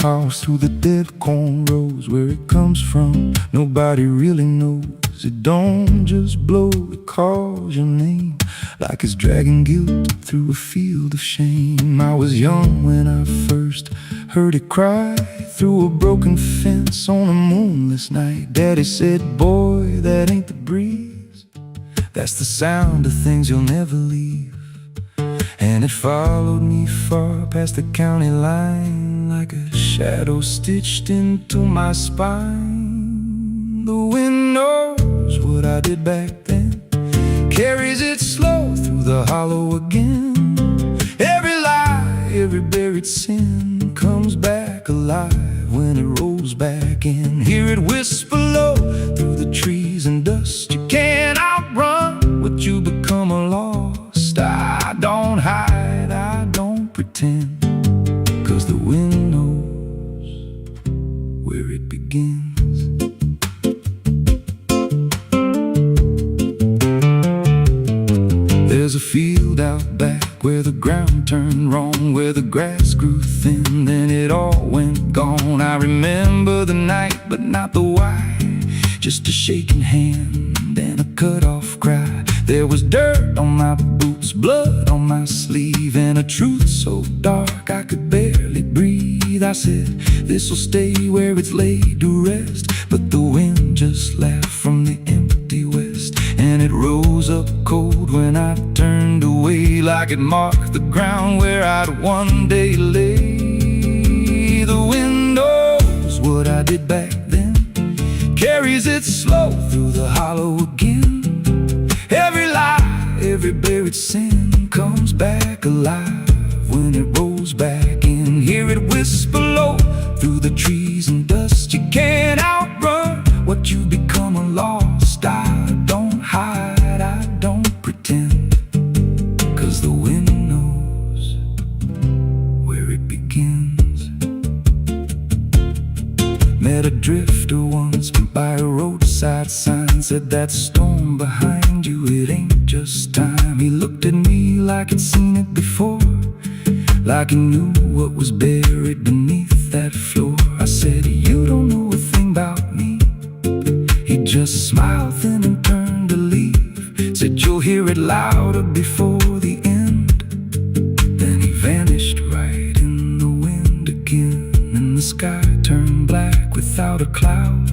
house through the dead corn rows. Where it comes from, nobody really knows. It don't just blow, it calls your name like it's dragging guilt through a field of shame. I was young when I first heard it cry through a broken fence on a moonless night. Daddy said, boy, that ain't the breeze, that's the sound of things you'll never leave. And it followed me far past the county line like a shadow stitched into my spine. The wind knows what I did back then, carries it slow through the hollow again. Every lie, every buried sin comes back alive when it rolls back in. Hear it whisper low through the trees and dust. You can't outrun what you become lost. I don't hide, I don't pretend, 'cause the wind knows where it begins. There's a field out back where the ground turned wrong, where the grass grew thin, then it all went gone. I remember the night, but not the why, just a shaking hand and a cut-off cry. There was dirt on my boots, blood on my sleeve, and a truth so dark I could barely breathe. I said, this'll stay where it's laid to rest, but the wind just laughed from the empty west, and it rose up cold when I turned away, like it marked the ground where I'd one day lay. The wind knows what I did back then, carries it slow through the hollow again. Every lie, every buried sin comes back alive when it rolls back in. Hear it whisper low through the trees and dust. You can't outrun what you become lost. I don't hide, I don't pretend, 'cause the wind knows where it begins. Met a drifter once by a roadside sign, said that storm behind you, it ain't just time. He looked at me like he'd seen it before, like he knew what was buried beneath that floor. I said, you don't know a thing about me. He just smiled thin and turned to leave, said you'll hear it louder before the end. Then he vanished right in the wind again, and the sky turned black without a cloud,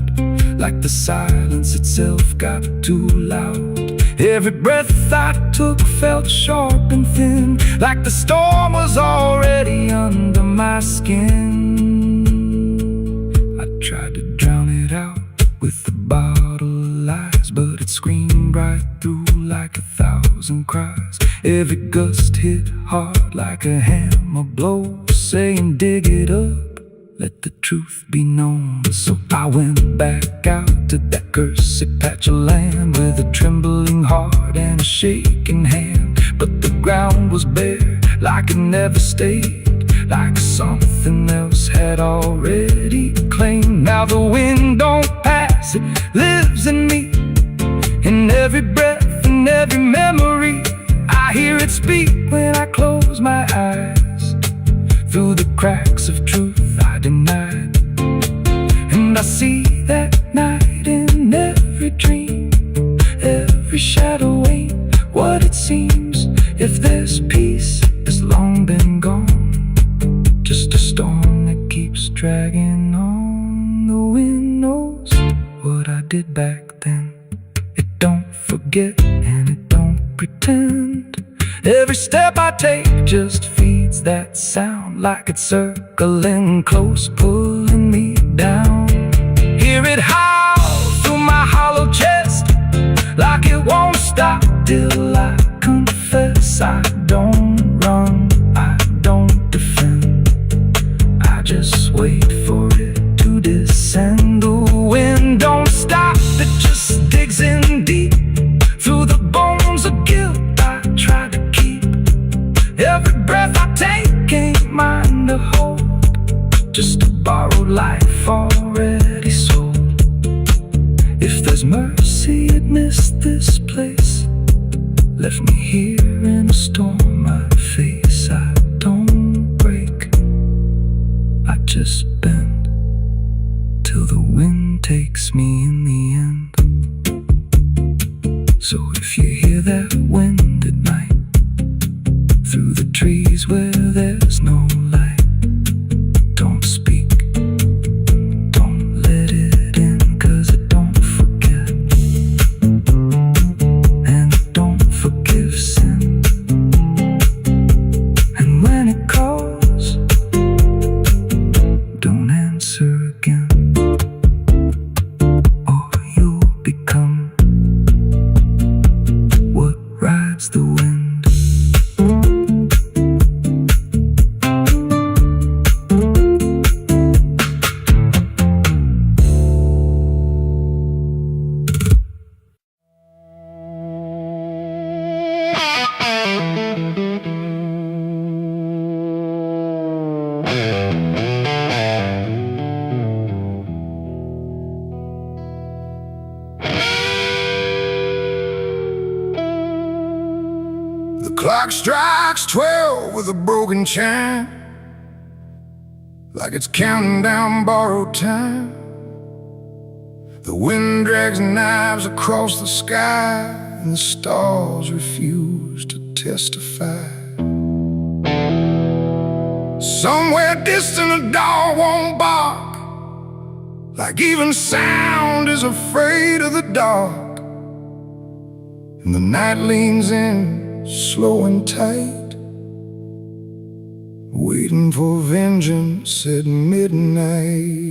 like the silence itself got too loud. Every breath I took felt sharp and thin, like the storm was already under my skin. I tried to drown it out with a bottle of lies, but it screamed right through like 1,000 cries. Every gust hit hard like a hammer blow, saying dig it up, let the truth be known. So I went back out to that cursed patch of land with a trembling heart and a shaking hand. But the ground was bare, like it never stayed, like something else had already claimed. Now the wind don't pass, it lives in me, in every breath and every memory. I hear it speak when I close my eyes, through the cracks of truth I denied. And I see that night in every dream, every shadow ain't what it seems. If there's peace, it's long been gone, just a storm that keeps dragging on. The wind knows what I did back then. It don't forget and it don't pretend. Every step I take just feeds that sound, like it's circling close, pulling me down. Hear it howl through my hollow chest, like it won't stop till I confess. I don't run, I don't defend, I just wait for it to descend. The wind don't stop, it just digs in deep through the bones of guilt I try to keep. Every breath I take ain't mine to hold, just a borrowed life already sold. If there's mercy, it missed this place, left me here in a storm I face. I don't break, I just bend. So if you hear that wind at night, through the trees where there's no light, don't speak, don't let it in, 'cause it don't forget, and it don't forgive sin. And when it calls, don't answer again, or you'll become what rides the wind. The clock strikes 12 with a broken chime, like it's counting down borrowed time. The wind drags knives across the sky, and the stars refuse to testify. Somewhere distant a dog won't bark, like even sound is afraid of the dark. And the night leans in, slow and tight, waiting for vengeance at midnight.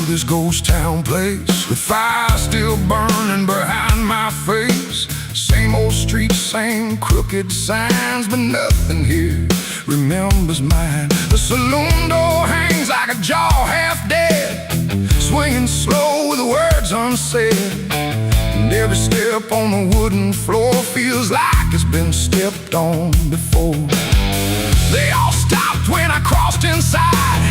This ghost town place, with fire still burning behind my face. Same old streets, same crooked signs, but nothing here remembers mine. The saloon door hangs like a jaw half dead, swinging slow with words unsaid. And every step on the wooden floor feels like it's been stepped on before. They all stopped when I crossed inside,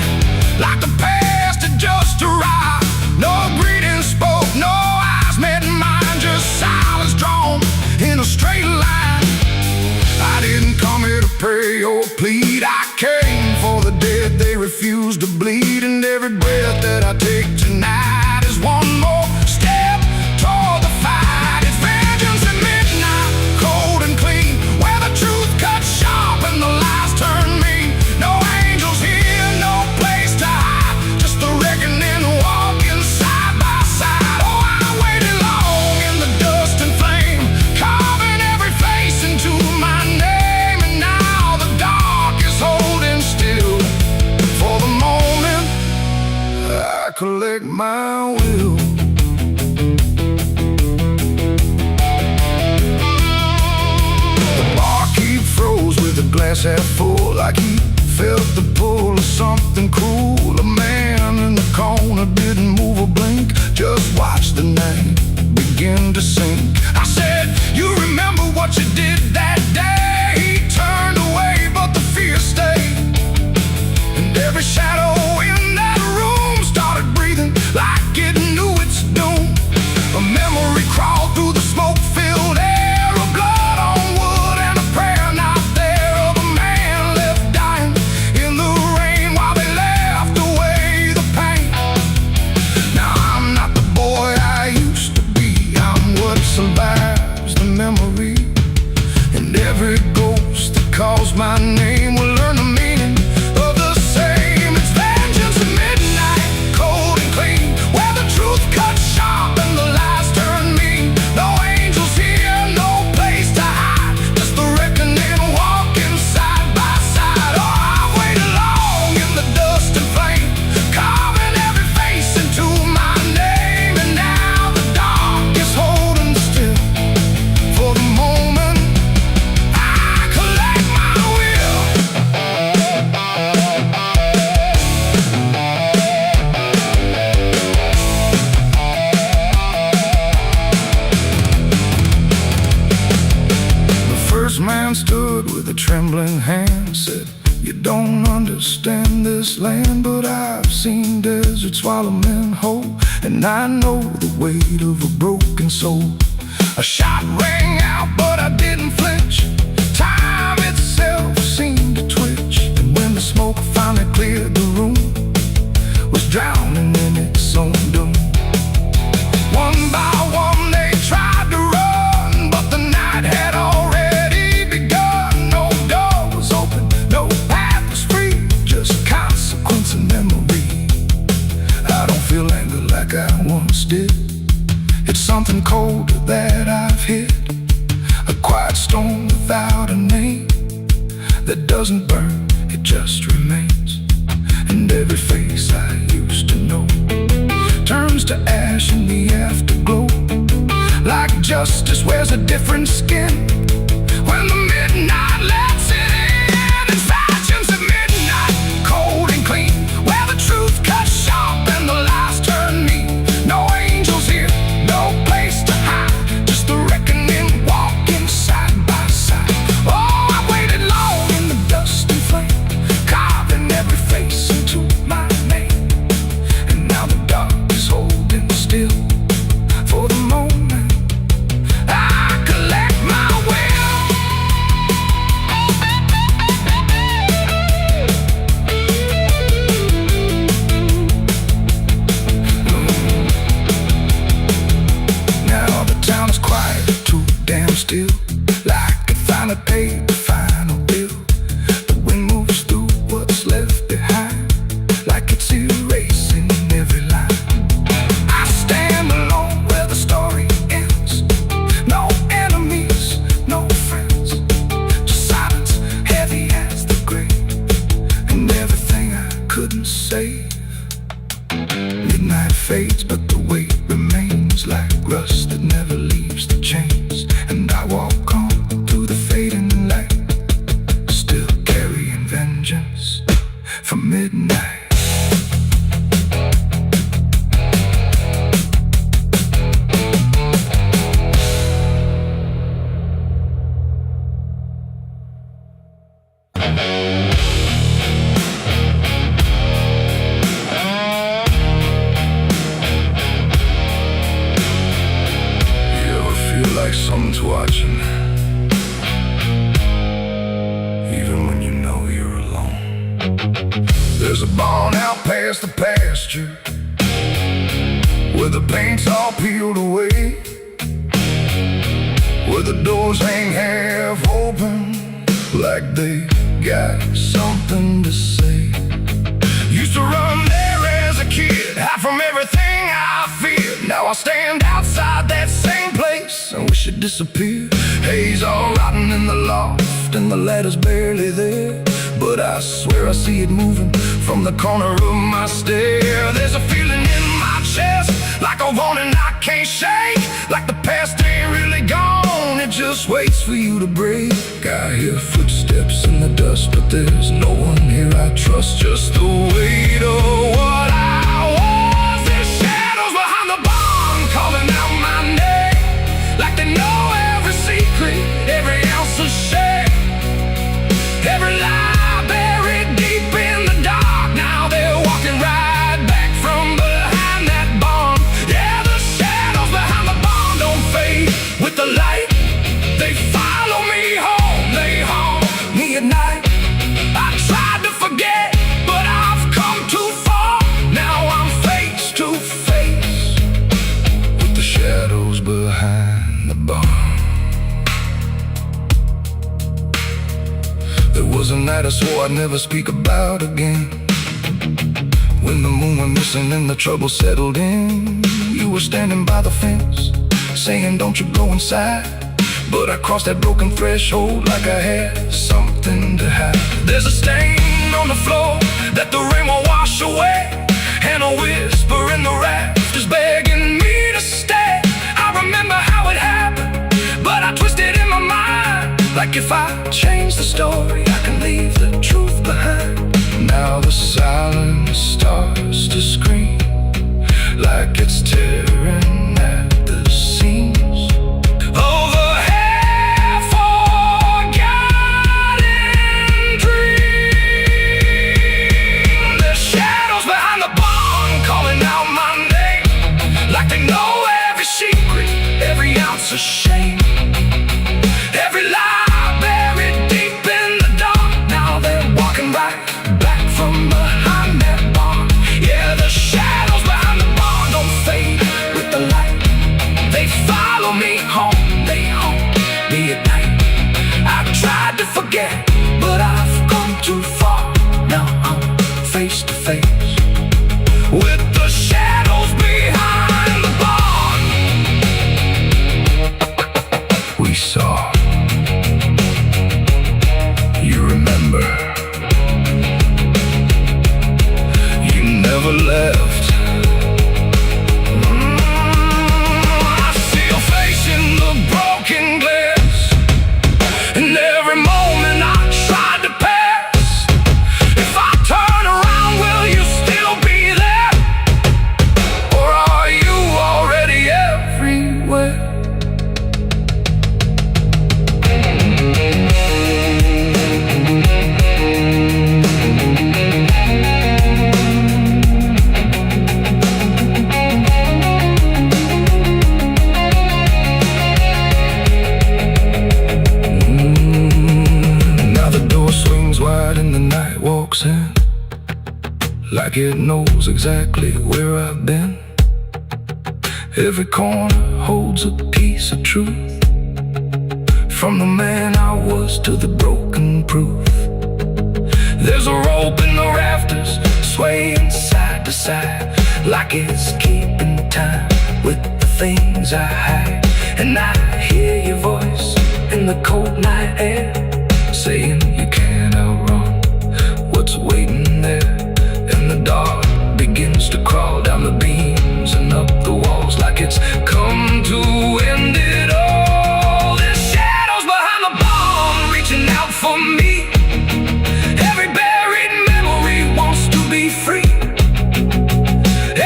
like the past had just arrived. No greeting spoke, no eyes met mine, just silence drawn in a straight line. I didn't come here to pray or plead, I came for the dead they refuse to bleed. And every breath that I take tonight is one more step toward the fight. It's vengeance at midnight, cold and clean, where the truth cuts sharp and the lies turn mean. No angels here, no place to hide, just the reckoning walking side by side. Oh, I waited long in the dust and flame, carving every face into my name. And now the dark is holding still. For the moment, I collect my will. The barkeep froze with a glass half full, like he felt the pull of something cruel. A man in the corner didn't move a blink, just watched the night begin to sink. I said, you remember what you did that day? He turned away, but the fear stayed. And every shadow in that room started breathing like it knew its doom. A memory crawled through the smoke-filled air, of blood on wood and a prayer not there, of a man left dying in the rain while they left away the pain. Now I'm not the boy I used to be, I'm what survives the memory. And every ghost that calls my name will learn the meaning of the same. It's vengeance at midnight, cold and clean, where the truth cuts sharp and the lies turn mean. No angels here, no place to hide, just the reckoning walking side by side. Oh, I've waited long in the dust and flame, carving every face into my name. And now the dark is holding still. For the moment, I collect my will. This man stood with a trembling hand, said, "You don't understand this land, but I've seen deserts swallow men whole, and I know the weight of a broken soul." A shot rang out, but I didn't flinch. Time itself seemed to twitch, and when the smoke finally cleared the room, was drowning in its own doom. One by one they tried to run, but the night had already begun. No door was open, no path was free, just consequence and memory. I don't feel anger like I once did. It's something colder that I've hit, a quiet storm without a name, that doesn't burn, it just remains. And every face I used to know turns to ash in the afterglow, like justice wears a different skin when the midnight lets it in. And fashions at midnight, cold and clean, where the truth cuts sharp and the lies turn mean. No angels here, no place to hide, just the reckoning walking side by side. Oh, I waited long in the dust and flame, carving every face into my name. And now the dark is holding still for the moment I collect my will. Now the town is quiet, too damn still, like I finally paid the final bill. The wind moves through what's left behind, like it's erasing every line. I stand alone where the story ends. No enemies, no friends, just silence heavy as the grave, and everything I couldn't save. Midnight fades, but the weight remains like rust that never leaves the chains. And I walk on through the fading light, still carrying vengeance from midnight. Like someone's watching, even when you know you're alone. There's a barn out past the pasture, where the paint's all peeled away, where the doors hang half open, like they got something to say. Used to run there as a kid, hide from everything I feared. Now I stand outside that same place and wish it disappeared. Haze all rotten in the loft and the ladder's barely there, but I swear I see it moving from the corner of my stair. There's a feeling in my chest, like a warning I can't shake, like the past ain't really gone, it just waits for you to break. I hear footsteps in the dust, but there's no one here I trust. Just the weight of what I was. There's shadows behind the barn calling out my name, like they know every secret, every ounce of shame, every lie buried deep in the dark. Now they're walking right back from behind that barn. Yeah, the shadows behind the barn don't fade with the light. They follow me home, they haunt me at night. I tried to forget, but I've come too far. Now I'm face to face with the shadows behind the barn. There was a night I swore I'd never speak about again, when the moon went missing and the trouble settled in. You were standing by the fence, saying don't you go inside, but I crossed that broken threshold like I had something to hide. There's a stain on the floor that the rain will wash away, and a whisper in the rafters begging me to stay. I remember how it happened, but I twisted in my mind, like if I change the story, I can leave the truth behind. Now the silence starts to scream, like it's tearing at the seams. Over half forget And every moment I tried to pass. If I turn around, will you still be there? Or are you already everywhere? In, like it knows exactly where I've been. Every corner holds a piece of truth, from the man I was to the broken proof. There's a rope in the rafters, swaying side to side, like it's keeping time with the things I hide. And I hear your voice in the cold night air, saying you can't outrun what's waiting there. And the dark begins to crawl down the beams and up the walls, like it's come to end it all. There's shadows behind the bomb, reaching out for me. Every buried memory wants to be free.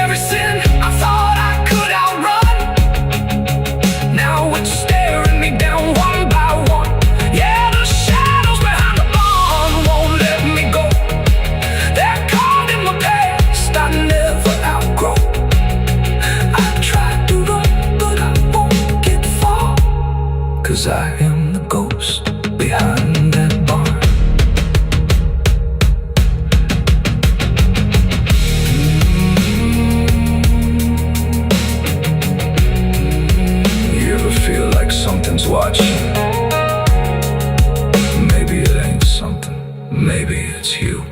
Every sin I thought I could outrun, now it's staring me down one by one. Yeah, the shadows behind the bomb won't let me go. They're caught in the past I never outgrow. I tried to run, but I won't get far, 'cause I am the ghost behind that barn. You ever feel like something's watching? Maybe it ain't something, maybe it's you.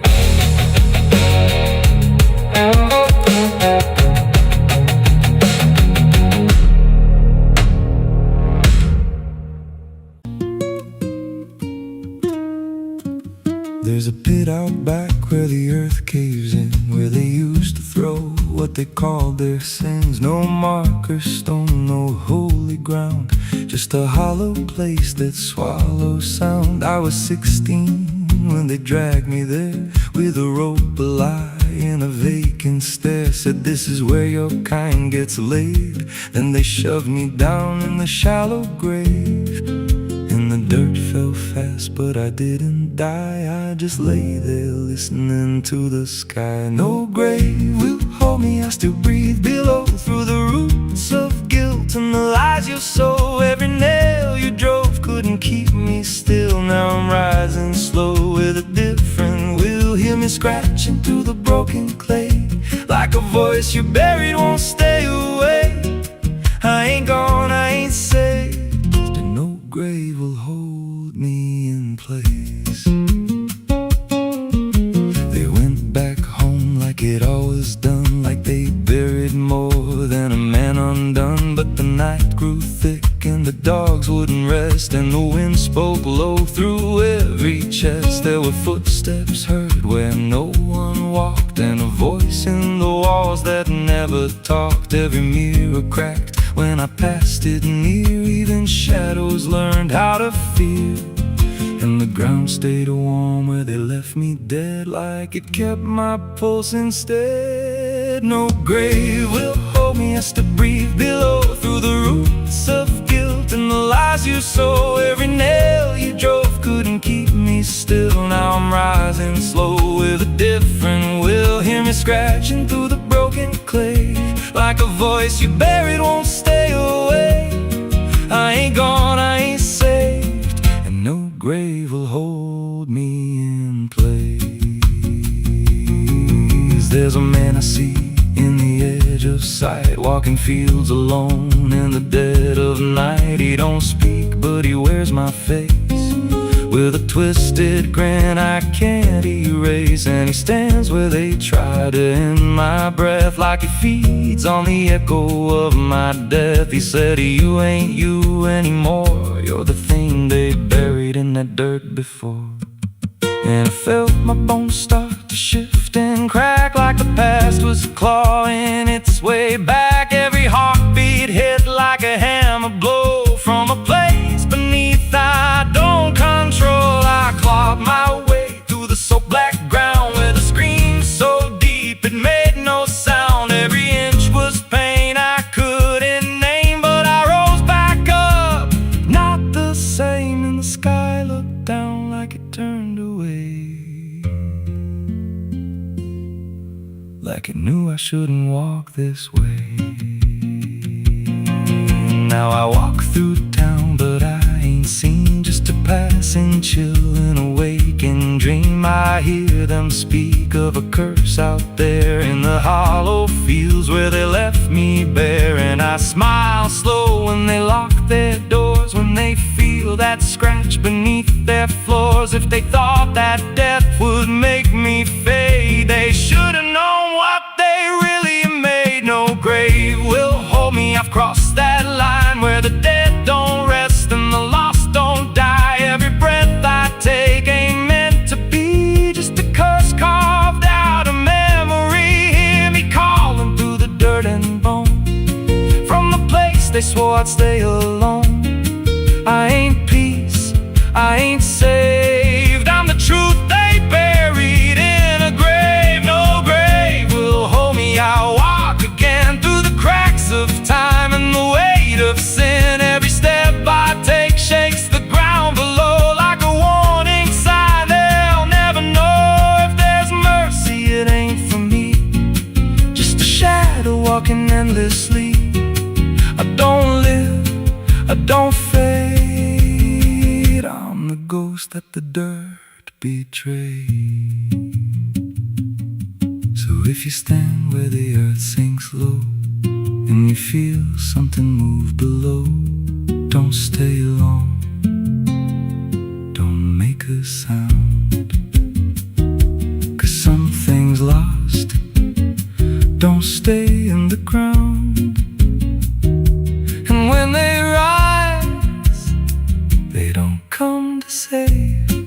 There's a pit out back where the earth caves in, where they used to throw what they called their sins. No marker stone, no holy ground, just a hollow place that swallows sound. I was 16 when they dragged me there, with a rope, a lie, and a vacant stare. Said this is where your kind gets laid. Then they shoved me down in the shallow grave. And the dirt fell fast, but I didn't die. I just lay there listening to the sky. No grave will hold me, I still breathe below, through the roots of guilt and the lies you sow. Every nail you drove couldn't keep me still. Now I'm rising slow with a different will. Hear me scratching through the broken clay, like a voice you buried won't stay away. I ain't gone, I ain't saved, and no grave will hold me in place. They went back home like it always done, like they buried more than a man undone. But the night grew thick and the dogs wouldn't rest, and the wind spoke low through every chest. There were footsteps heard where no one walked, and a voice in the walls that never talked. Every mirror cracked when I passed it near, even shadows learned how to fear. And the ground stayed warm where they left me dead, like it kept my pulse instead. No grave will hold me, I still breathe below, through the roots of guilt and the lies you sow. Every nail you drove couldn't keep me still. Now I'm rising slow with a different will. Hear me scratching through the broken clay, like a voice you buried won't stay away. I ain't gone, I ain't saved, and no grave will hold me in place. There's a man I see in the edge of sight, walking fields alone in the dead of night. He don't speak, but he wears my face with a twisted grin I can't erase. And he stands where they try to end my breath, like he feeds on the echo of my death. He said, you ain't you anymore, you're the thing they buried in that dirt before. And I felt my bones start to shift and crack, like the past was clawing its way back. Every heartbeat hit like a hammer blow from a place beneath I don't come. like it knew I shouldn't walk this way. Now I walk through town, but I ain't seen just a passing chill in a waking dream. I hear them speak of a curse out there in the hollow fields where they left me bare. And I smile slow when they lock their doors, when they feel that scratch beneath their floors. If they thought that death would make me fade, they should have known what they really made. No grave will hold me, I've crossed that line where the dead don't rest and the lost don't die. Every breath I take ain't meant to be, just a curse carved out of memory. Hear me calling through the dirt and bone, from the place they swore I'd stay alone. I ain't peace, I ain't saved, I'm the truth they buried in a grave. No grave will hold me, I'll walk again through the cracks of time and the weight of sin. Every step I take shakes the ground below like a warning sign. They'll never know if there's mercy, it ain't for me, just a shadow walking endlessly. I don't live, I don't fade, I'm the ghost that the dirt betrayed. So if you stand where the earth sinks low and you feel something move below, don't stay long, don't make a sound, 'cause something's lost, don't stay in the ground. And when they rise, they don't come to save,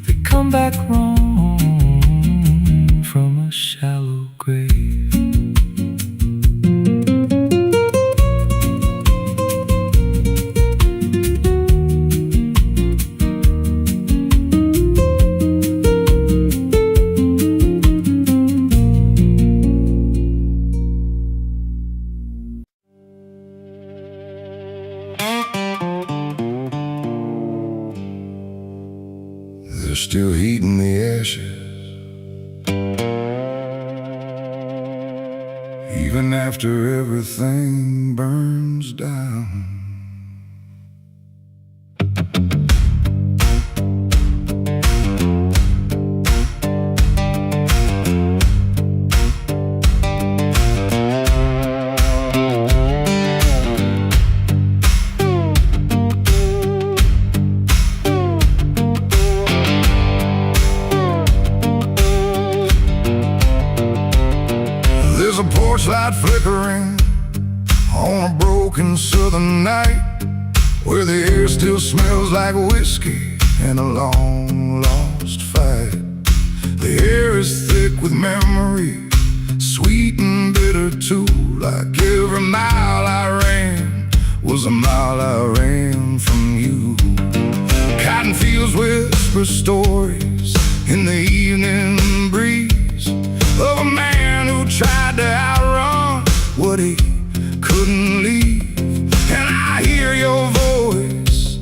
they come back wrong from a shallow grave. They're still heating the ashes, even after everything burns down. There's a porch light flickering on a broken southern night, where the air still smells like whiskey and a long lost fight. The air is thick with memory, sweet and bitter too, like every mile I ran was a mile I ran from you. Cotton fields whisper stories in the evening breeze of a man who tried to outrun what he couldn't leave. And I hear your voice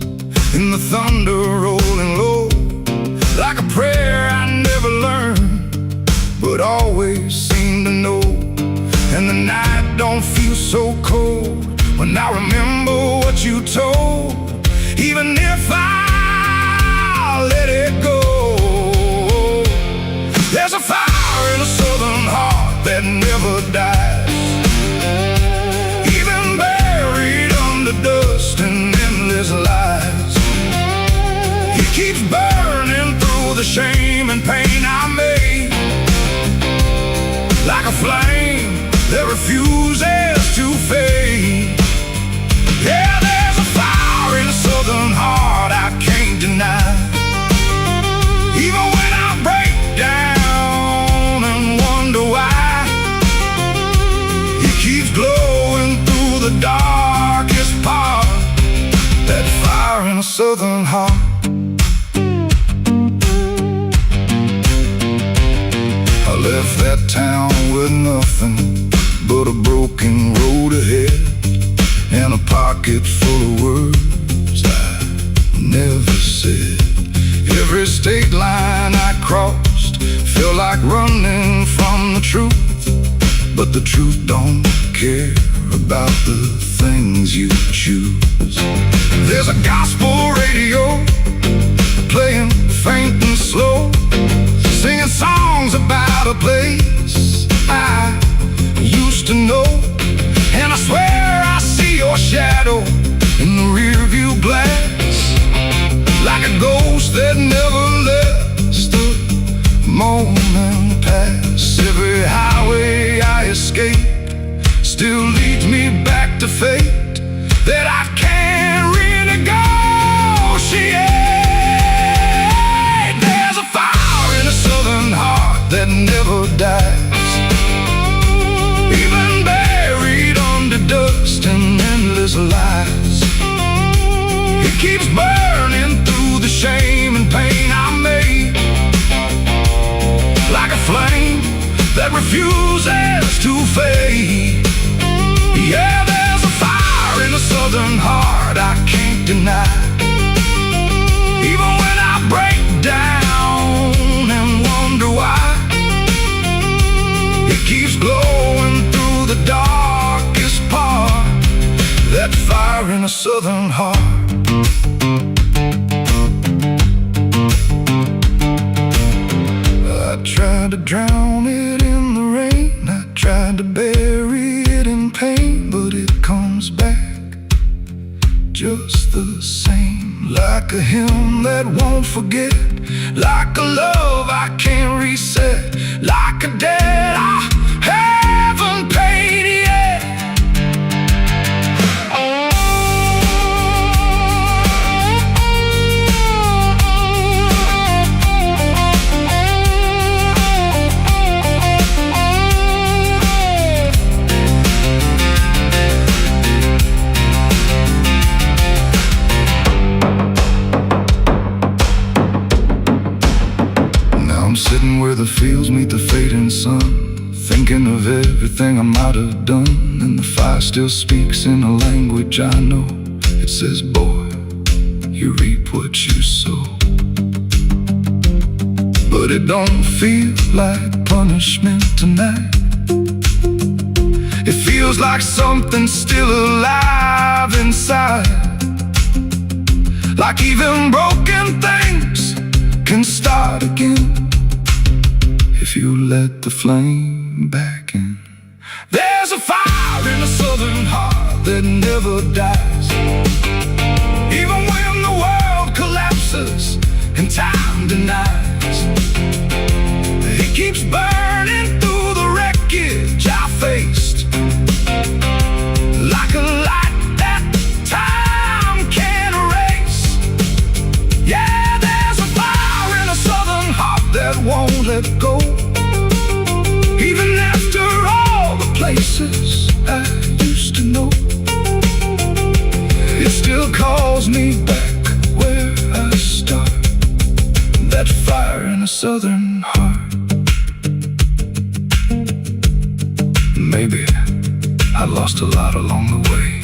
in the thunder rolling low, like a prayer I never learned but always seem to know. And the night don't feel so cold when I remember what you told, even if I let it go. There's a fire in a southern heart that never dies, even buried under dust and endless lies. It keeps burning through the shame and pain I made, like a flame that refuses to fade. Yeah, there's a fire in a southern heart I can't deny, even when I break down and wonder why. It keeps glowing through the darkest part, that fire in a southern heart. I left that town with nothing but a broken road ahead and a pocket full of words I never said. Every state line I crossed felt like running from truth, but the truth don't care about the things you choose. There's a gospel radio playing faint and slow, singing songs about a place I used to know. And I swear I see your shadow in the rearview glass, like a ghost that never lets the moment pass. Every highway I escape still leads me back to fate that I can't renegotiate. There's a fire in a southern heart that never dies, even buried under dust and endless lies. It keeps burning through the shame and pain I made, like a flame that refuses to fade. Yeah, there's a fire in a southern heart I can't deny. Even when I break down and wonder why, it keeps glowing through the darkest part. That fire in a southern heart. I tried to drown it in the rain, I tried to bury it in pain, but it comes back just the same. Like a hymn that won't forget, like a love I can't reset, like a debt I haven't paid yet. I'm sitting where the fields meet the fading sun, thinking of everything I might have done. And the fire still speaks in a language I know. It says, boy, you reap what you sow. But it don't feel like punishment tonight. It feels like something's still alive inside, like even broken things can start again if you let the flame back in. There's a fire in a southern heart that never dies, even when the world collapses and time denies. It keeps burning through the wreckage I faced, like a light that time can't erase. Yeah, there's a fire in a southern heart that won't let go, even after all the places I used to know. It still calls me back where I start. That fire in a southern heart. Maybe I lost a lot along the way,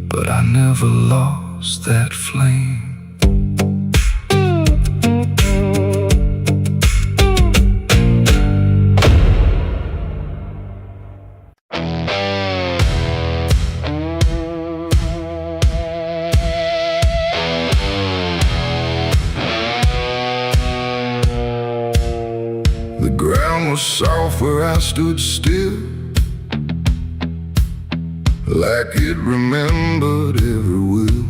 but I never lost that flame. The ground was soft where I stood still, like it remembered every will.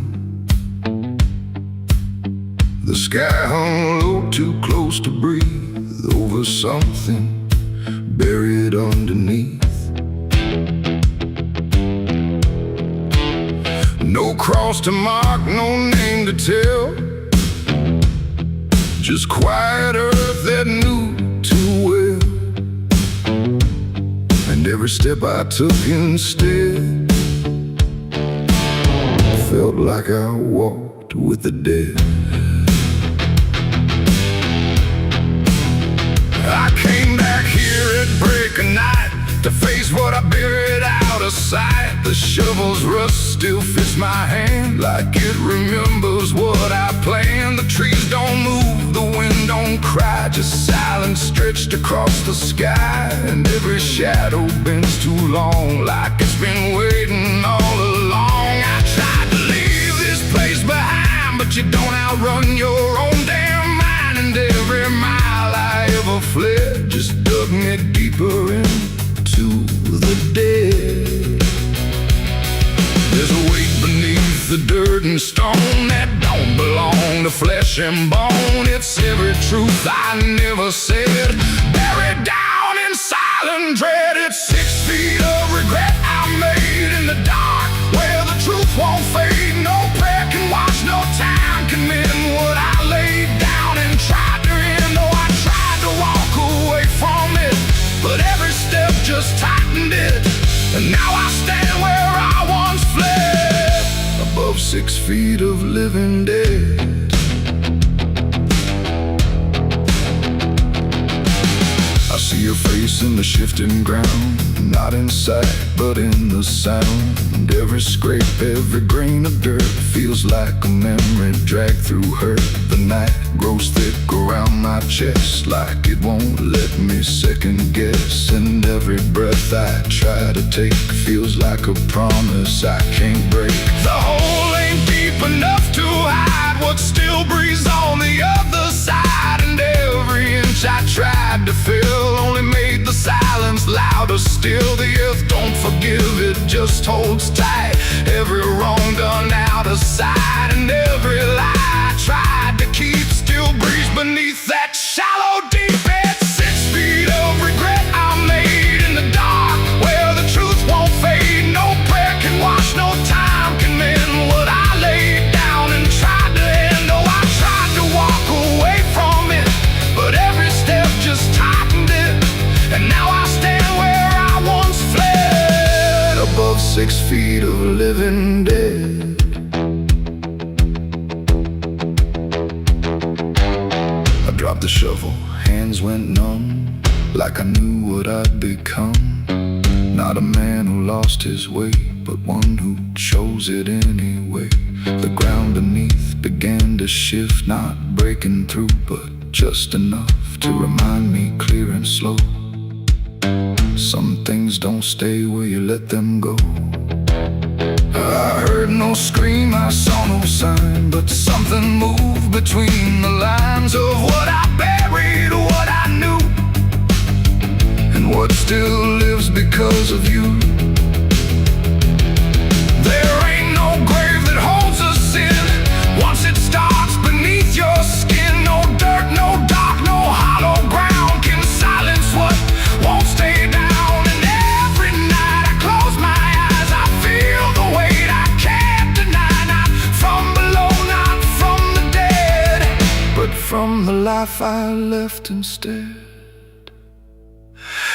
The sky hung low, too close to breathe, over something buried underneath. No cross to mark, no name to tell, just quiet earth that knew too well. And every step I took instead felt like I walked with the dead. I came back here at break of night to face what I buried out of sight. The shovel's rust still fits my hand, like it remembers what I planned. The trees don't move, the wind don't don't cry, just silence stretched across the sky. And every shadow bends too long, like it's been waiting all along. I tried to leave this place behind, but you don't outrun your own damn mind. And every mile I ever fled just dug me deeper into the dead. There's a weight beneath the dirt and stone that don't belong to flesh and bone. It's every truth I never said, buried down in silent dread. It's 6 feet of regret I made in the dark, where the truth won't fade. No prayer can wash, no time can mend what I laid down and tried to end. Oh, I tried to walk away from it, but every step just tightened it. And now I stand where I once fled, above 6 feet of living dead. I see your face in the shifting ground, not in sight, but in the sound. Every scrape, every grain of dirt feels like a memory dragged through hurt. The night grows thick around my chest, like it won't let me second guess. And every breath I try to take feels like a promise I can't break. The hole ain't deep enough to hide what still breathes on the other side. And every inch I tried to fill only made the silence louder still. The earth don't forgive, it just holds tight. Every wrong done out of sight, and every lie I tried to keep still breathes beneath that shallow deep end. 6 feet of regret I made in the dark, where the truth won't fade. No prayer can wash, no time can mend what I laid down and tried to end. Oh, I tried to walk away from it, but every step just tightened it. And now I stand where I once fled, above 6 feet of living dead. I dropped the shovel, hands went numb, like I knew what I'd become. Not a man who lost his way, but one who chose it anyway. The ground beneath began to shift, not breaking through, but just enough to remind me clear and slow. Some things don't stay where you let them go. I heard no scream, I saw no sign, but something moved between the lines of what I buried, what I knew, and what still lives because of you. There ain't no grave that holds us in once it starts beneath your skin. No dirt, no dark, no hollow ground can silence what won't stay down. And every night I close my eyes, I feel the weight I can't deny. Not from below, not from the dead, but from the life I left instead.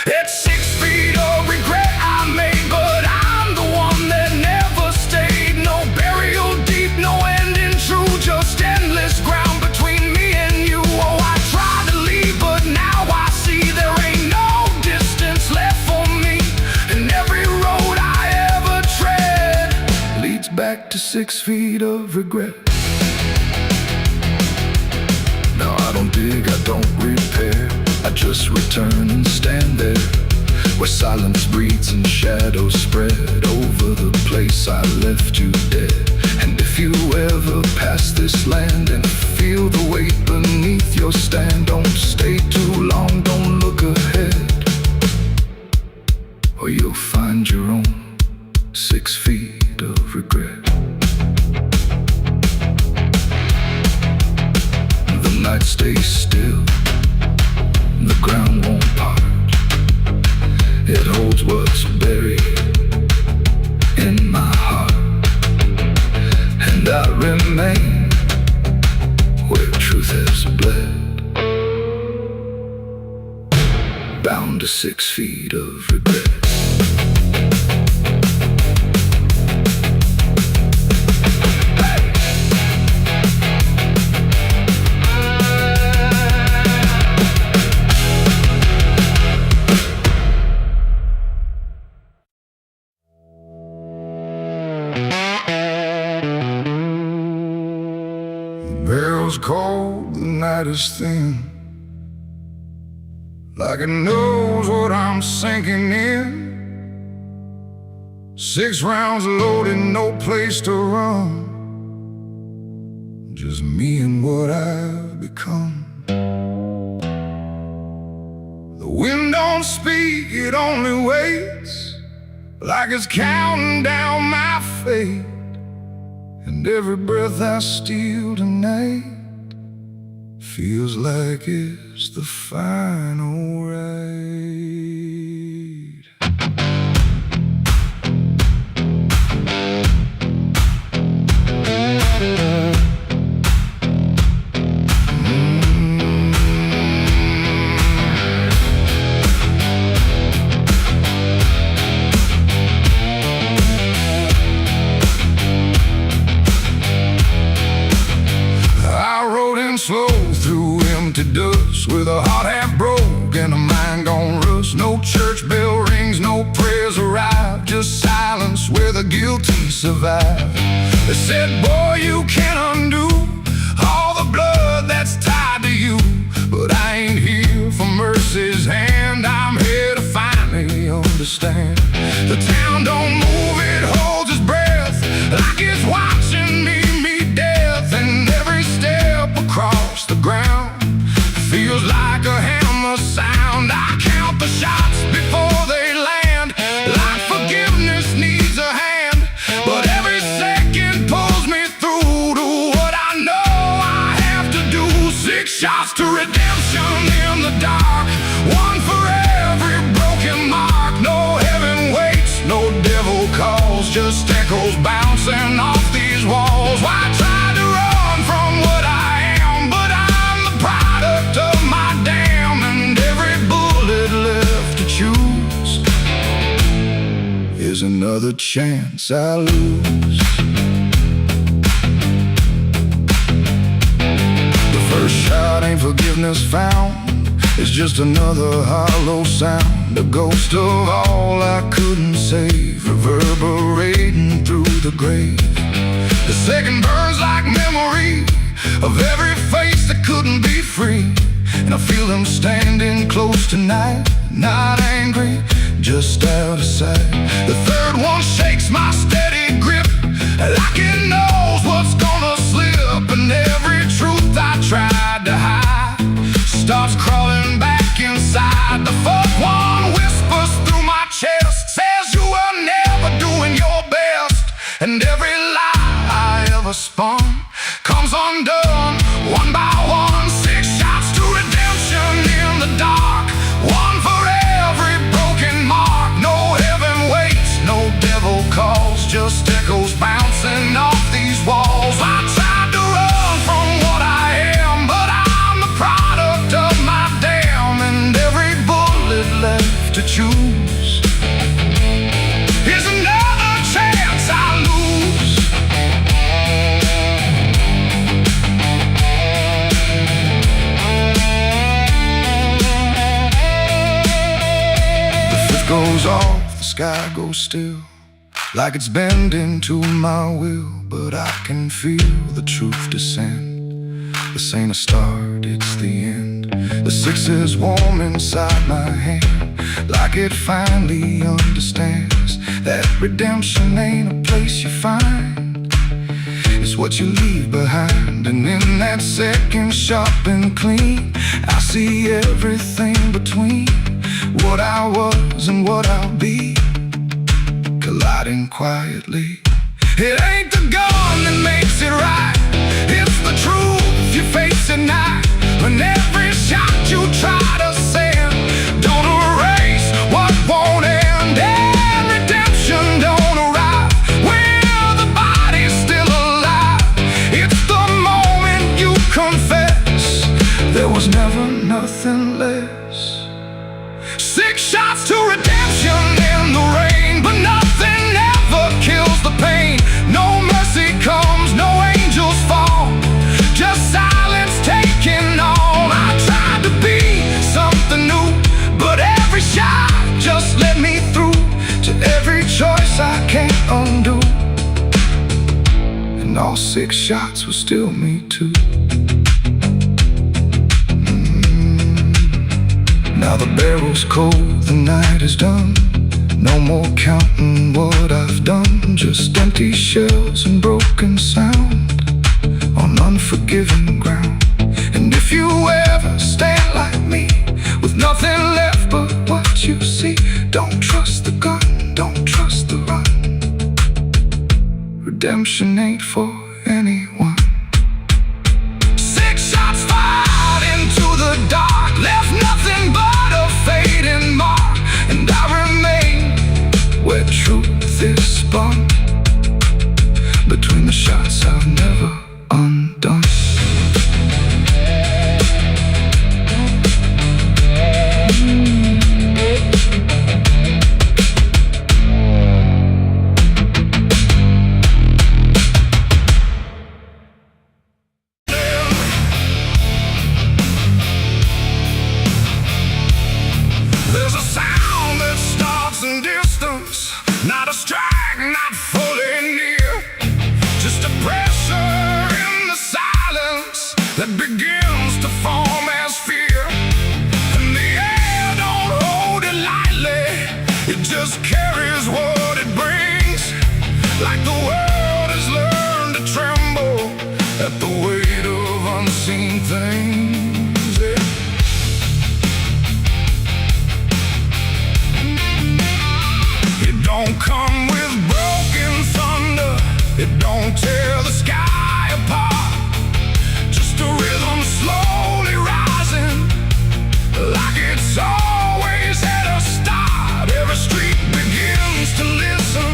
It's 6 feet of regret I made, but I'm the one that never stayed. No burial deep, no ending true, just endless ground between me and you. Oh, I tried to leave, but now I see there ain't no distance left for me. And every road I ever tread leads back to 6 feet of regret. Now I don't dig, I don't repair, I just return and stand there, where silence breathes and shadows spread over the place I left you dead. And if you ever pass this land and feel the weight beneath your stand, don't stay too long, don't look ahead, or you'll find your own 6 feet of regret. The night stays still, the ground won't part. It holds what's buried in my heart, and I remain where truth has bled, bound to 6 feet of regret. Bell's cold, the night is thin, like it knows what I'm sinking in. 6 rounds loaded, no place to run. Just me and what I've become. The wind don't speak, it only waits, like it's counting down my fate. And every breath I steal tonight feels like it's the final ride. Slow through empty dust, with a heart half broke and a mind gone rust. No church bell rings, no prayers arrive, just silence where the guilty survive. They said, boy, you can't undo all the blood that's tied to you. But I ain't here for mercy's hand, I'm here to finally understand. The town don't move, it holds its breath, like it's watching me meet death. And every step across the ground feels like a hammer sound. I count the shots before they land, like forgiveness needs a hand. But every second pulls me through to what I know I have to do. 6 shots to redemption in the dark, one for every broken mark. No heaven waits, no devil calls, just echoes bouncing off these walls. Why try to run from what I am? But I'm the product of my damn, and every bullet left to choose is another chance I lose. The first shot ain't forgiveness found, it's just another hollow sound, a ghost of all I couldn't save, reverberating through the grave. The second burns like memory of every face that couldn't be free, and I feel them standing close tonight, not angry, just out of sight. The third one shakes my steady grip, like it knows what's gonna slip, and every truth I tried to hide starts crawling back inside. The fourth one whispers through my chest, says you were never doing your best, and every lie I ever spun comes undone, one by one. 6 shots to redemption in the dark, one for every broken mark. No heaven waits, no devil calls, just echoes bouncing off these walls. I tried to run from what I am, but I'm the product of my damn, and every bullet left to choose is another chance I lose. The fifth goes off, the sky goes still, like it's bending to my will, but I can feel the truth descend. This ain't a start, it's the end. The 6 is warm inside my hand, like it finally understands that redemption ain't a place you find, it's what you leave behind. And in that second sharp and clean, I see everything between what I was and what I'll be, colliding quietly. It ain't the gun that makes it right, it's the truth you face at night. When every shot you try to send don't erase what won't end, and redemption don't arrive when the body's still alive. It's the moment you confess there was never nothing less. 6 shots to redemption in the rain, but nothing ever kills the pain. No mercy comes, no angels fall, just silence taking on. I tried to be something new, but every shot just let me through to every choice I can't undo, and all 6 shots were still me too. Now the barrel's cold, the night is done. No more counting what I've done. Just empty shells and broken sound on unforgiving ground. And if you ever stand like me, with nothing left but what you see, don't trust the gun, don't trust the run. Redemption ain't for anyone. 6 shots fired into the dark, left nothing but a fading mark. And I remain where truth is spun, between the shots I've never undone. There's a sound that starts in distance, not a strike, not fully near, just a pressure in the silence that begins to form as fear. And the air don't hold it lightly, it just carries what it brings. Like the world has learned to tremble at the weight of unseen things. Yeah. It don't come with broken thunder, it don't tear the sky apart. Just a rhythm slowly rising, like it's always at a start. Every street begins to listen,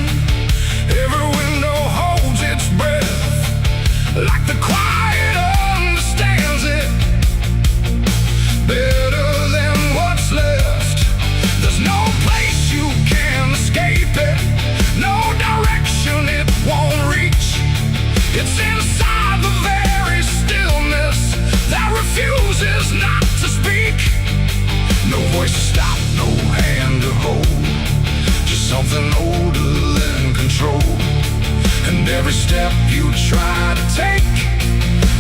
every window holds its breath, like the quiet understands it better than what's left. There's no place you can escape it, no direction it won't reach. It's inside the very stillness that refuses not to speak. No voice to stop, no hand to hold, just something older than control. And every step you try to take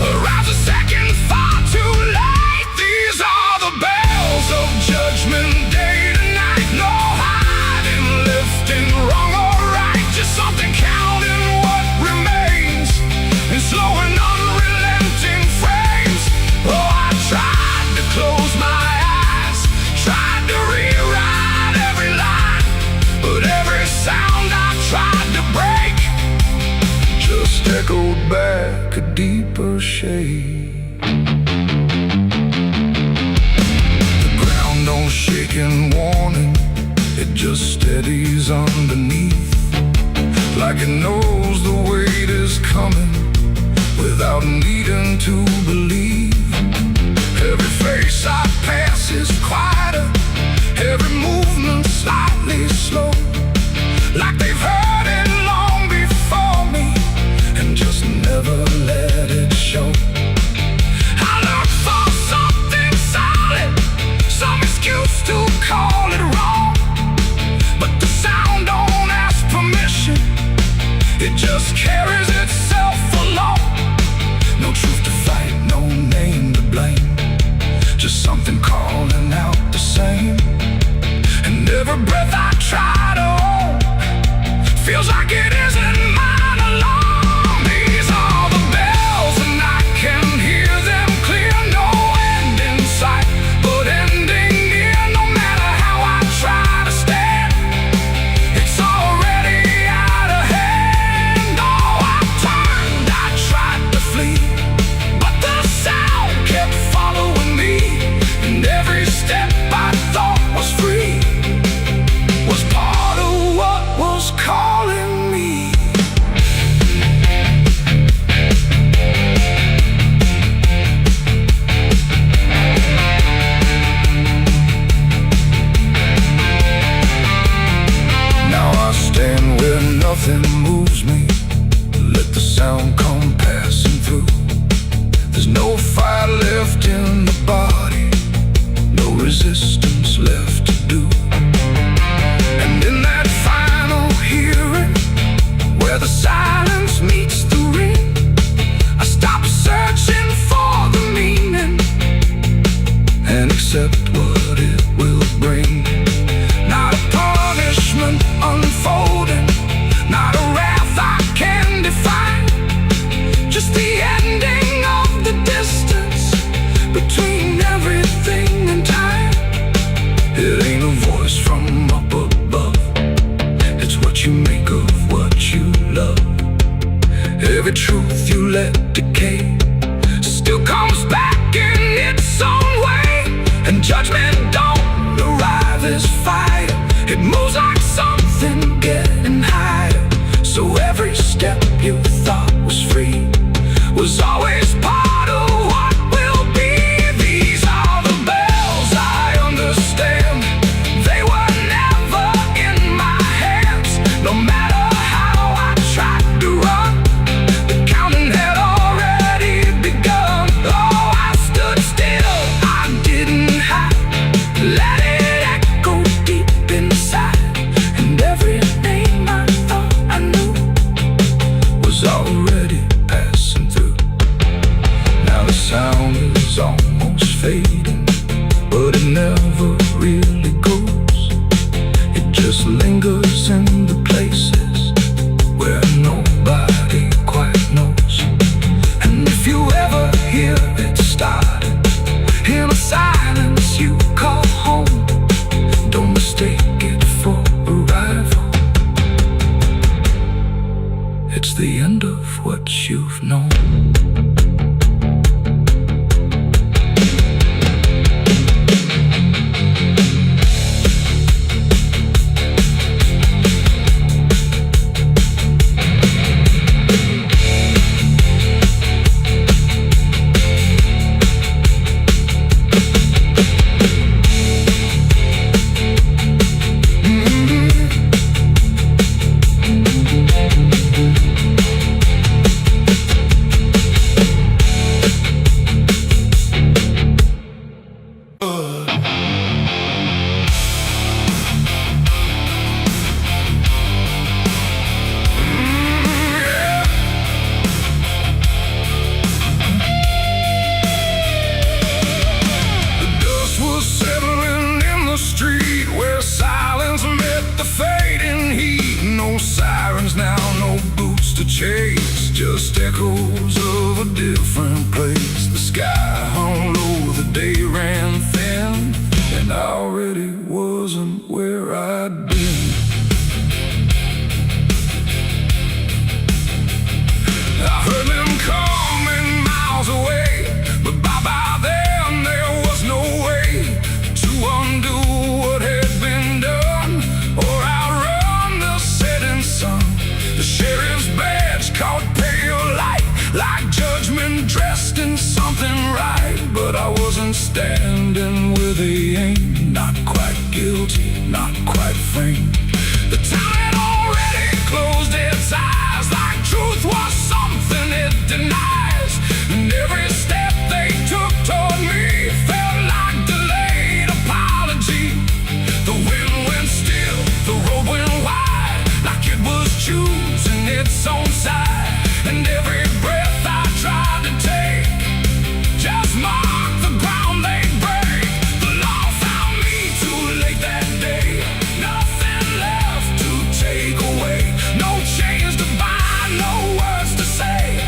arrives a second far too late. These are the bells of judgment day to night. No hiding, lifting, wrong or right, just something counting what remains in slow and unrelenting frames. Oh, I tried to close my eyes, tried to rewrite every line, but every sound I tried to break just echoed back a deeper shade. The ground don't shake in warning, it just steadies underneath, like it knows the weight is coming without needing to believe. Every face I pass is quieter, every movement slightly slow, like they've heard it long before me and just never let it show. I look for something solid, some excuse to call it wrong, but the sound don't ask permission, it just carries itself along. No truth to fight, Judgment don't arrive as fire. It moves like something getting higher. So every step you thought was free was always part of what will be. These are the bells I understand. They were never in my hands. No matter how I tried to run, the counting had already begun. Oh, I stood still, I didn't hide. Let it echo deep inside. And every name I thought I knew was already passing through. Now the sound is almost fading, but it never really goes. It just lingers in the places where nobody quite knows. And if you ever hear it starting in a silence you call home, don't mistake it for arrival. It's the end of what you've known. Chase, just echoes of a different place. The sky hung low, the day ran thin, and I already wasn't where I'd been. I heard them coming miles away, but by then there was no way to undo what had been done or outrun the setting sun. The sheriff's badge caught pale light, like judgment dressed in something right. But I wasn't standing where they aimed, not quite guilty, not quite framed. The town had already closed its eyes, like truth was something it denies. And every step they took toward me felt like delayed apology. The wind went still, the road went wide, like it was choosing its own side. And every breath I tried to take just marked the ground they'd break. The law found me too late that day. Nothing left to take away. No chains to bind, no words to say,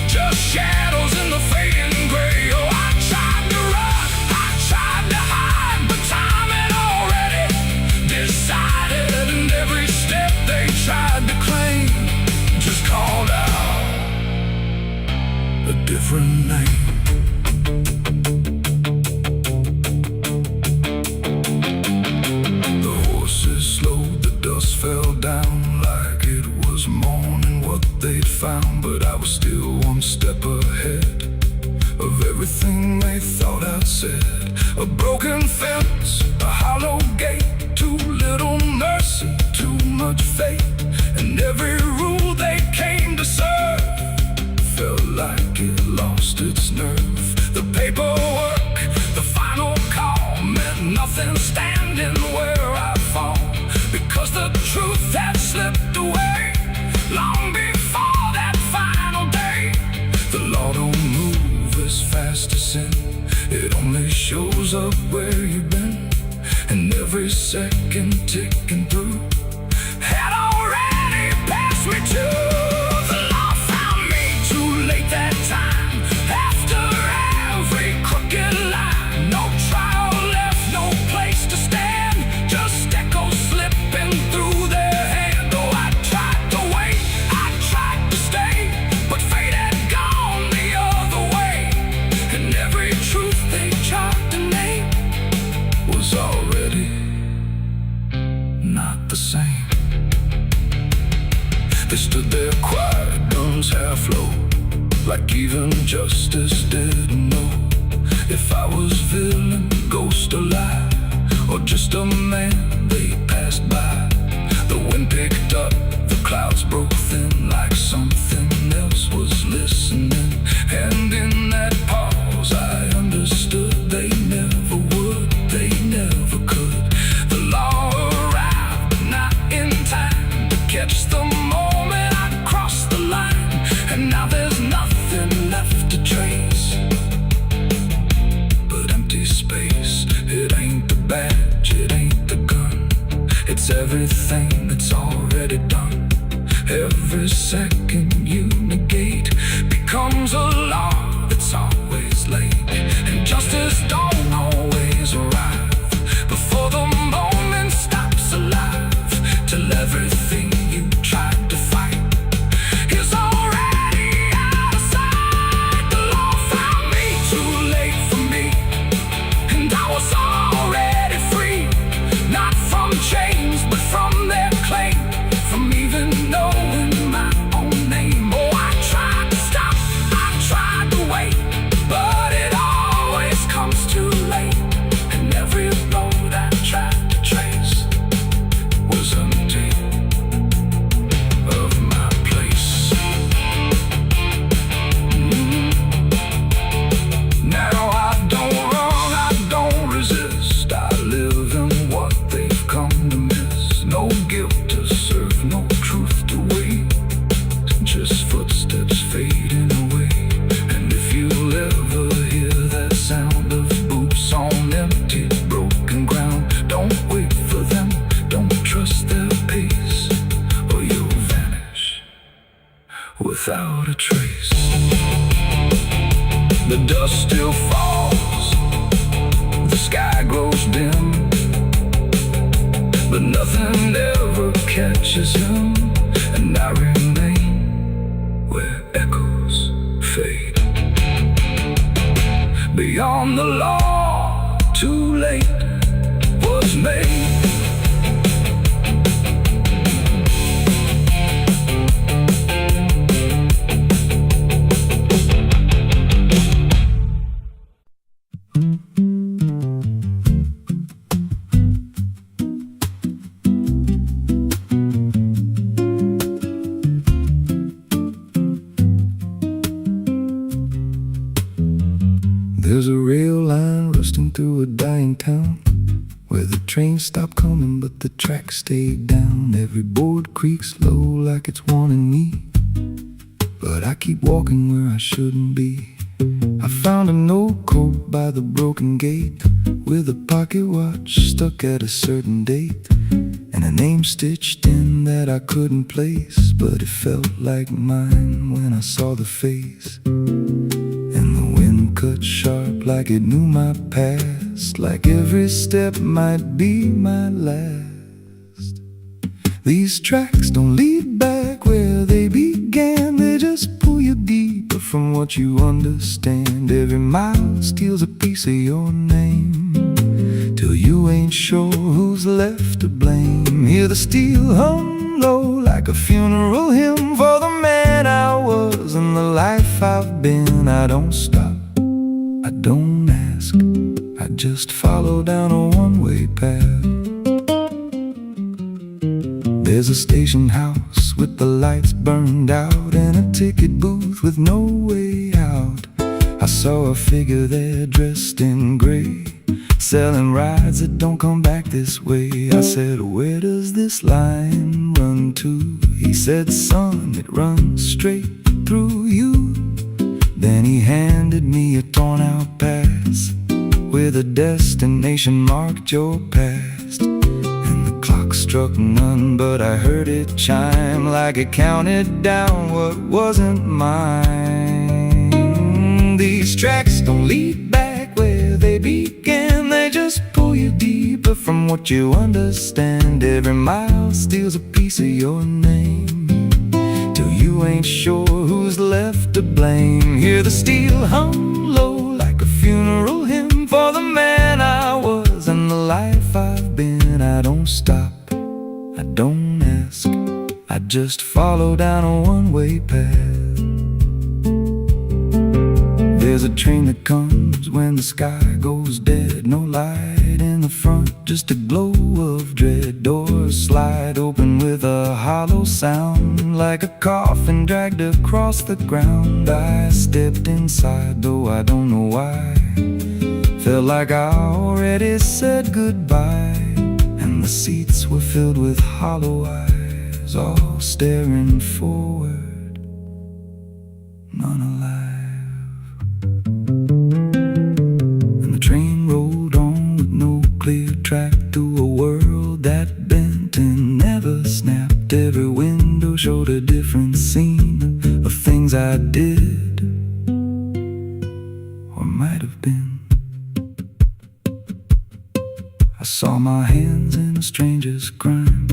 just shadows in the fading gray. Oh, I tried to run, I tried to hide, but time had already decided. And every step they tried to claim just called out a different name. The horses slowed, the dust fell down like it was morning what they'd found. But I was still one step ahead of everything they thought I'd said. A broken fence, a hollow gate, too little mercy, too much faith. And every rule they came to serve felt like it lost its nerve. The paperwork, the final call, meant nothing standing where I fall, because the truth had slipped away long before that final day. The law don't move as fast as sin, it only shows up where you've been. And every second ticking through had already passed me too. The law found me too late that time. After every crooked line, no trial left, no place to stand, just echoes slipping through their hand. Oh, I tried to wait, I tried to stay, but fate had gone the other way. And every truth they tried to name justice didn't know if I was villain, ghost or lie, or just a man they passed by. The wind picked up, the clouds broke thin, like something else was listening. And in that pause I understood they never would, they never could. The law arrived, but not in time to catch the moment I crossed the line. And now there's nothing left to trace but empty space. It ain't the badge, it ain't the gun, it's everything that's already done. Every second you negate becomes a law that's always late. And justice don't always arrive before the moment stops alive, till everything you tried to fight is already out of sight. The law found me too late for me, and I was already free, not from chains but from their claim, from even knowing my own name. Oh, I tried to stop, I tried to wait, but it always comes too late. And every road I tried to trace was empty of my place. Now I don't run, I don't resist, I live in what they've come to miss. No guilt to serve, no truth to wait, just footsteps fading away. And if you'll ever hear that sound of boots on empty, broken ground, don't wait for them, don't trust their pace, or you'll vanish without a trace. The dust still falls, the sky grows dim, but nothing ever catches him. And I remain where echoes fade. Beyond the law, too late was made. There's a rail line rusting through a dying town, where the trains stop coming but the tracks stay down. Every board creaks low like it's warning me, but I keep walking where I shouldn't be. I found a note code by the broken gate, with a pocket watch stuck at a certain date, and a name stitched in that I couldn't place, but it felt like mine when I saw the face. And the wind cut sharp like it knew my past, like every step might be my last. These tracks don't lead back where they began, they just pull you deeper from what you understand. Every mile steals a piece of your name, till you ain't sure who's left to blame. Hear the steel hum low like a funeral hymn for the man I was and the life I've been. I don't stop, I don't ask, I just follow down a one-way path. There's a station house with the lights burned out, and a ticket booth with no way out. I saw a figure there dressed in gray, selling rides that don't come back this way. I said, where does this line run to? He said, son, it runs straight through you. Then he handed me a torn out pass, with a destination marked your past. And the clock struck none, but I heard it chime like it counted down what wasn't mine. These tracks don't lead back where they began, they just pull you deeper from what you understand. Every mile steals a piece of your name, till you ain't sure who's left to blame. Hear the steel hum low like a funeral hymn for the man I was and the life I've been. I don't stop, I don't ask, I just follow down a one-way path. There's a train that comes when the sky goes dead. No light in the front, just a glow of dread. Doors slide open with a hollow sound, like a coffin dragged across the ground. I stepped inside, though I don't know why. Felt like I already said goodbye. And the seats were filled with hollow eyes, all staring forward, none alive. And the train rolled on with no clear track to a world that bent and never snapped. Every window showed a different scene of things I did or might have been. I saw my hands in a stranger's crime,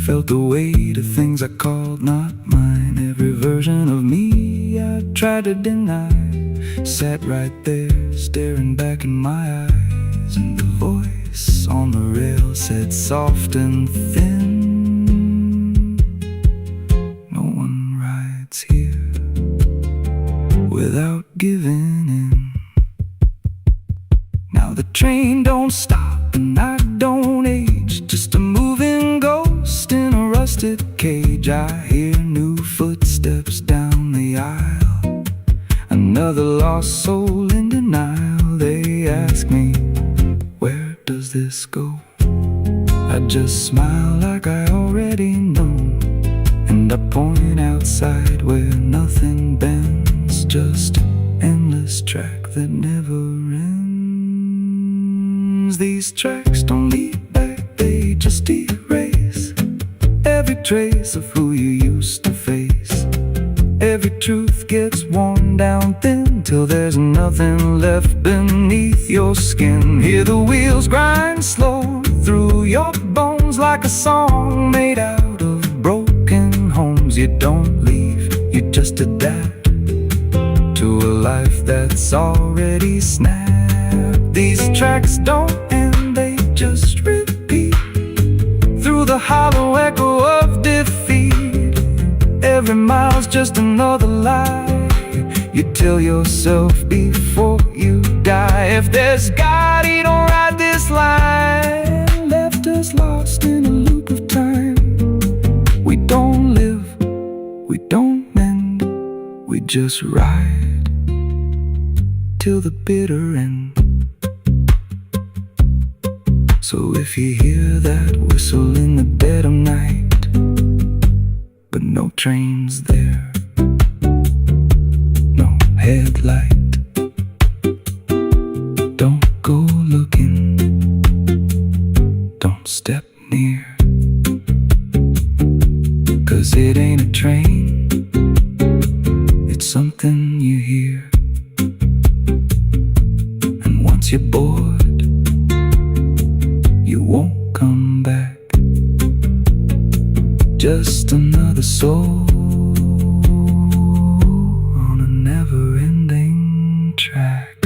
felt the weight of things I called not mine. Every version of me I tried to deny sat right there, staring back in my eyes. And the voice on the rail said soft and thin, no one rides here without giving in. Now the train don't stop and I don't age, just a moving ghost in a rusted cage. I hear new footsteps down the aisle, another lost soul in denial. They ask me, where does this go? I just smile like I already know, and I point outside where nothing bends, just an endless track that never ends. These tracks don't lead back, they just erase every trace of who you used to face. Every truth gets worn down thin till there's nothing left beneath your skin. Hear the wheels grind slow through your bones like a song made out of broken homes. You don't leave, you just adapt to a life that's already snapped. These tracks don't end, they just repeat through the hollow echo of defeat. Every mile's just another lie you tell yourself before you die. If there's God, he don't ride this line, left us lost in a loop of time. We don't live, we don't mend, we just ride till the bitter end. So if you hear that whistle in the dead of night, but no train's there, no headlight, don't go looking, don't step near, 'cause it ain't a train, it's something you hear. And once you're bored, you won't come back, just another soul on a never-ending track.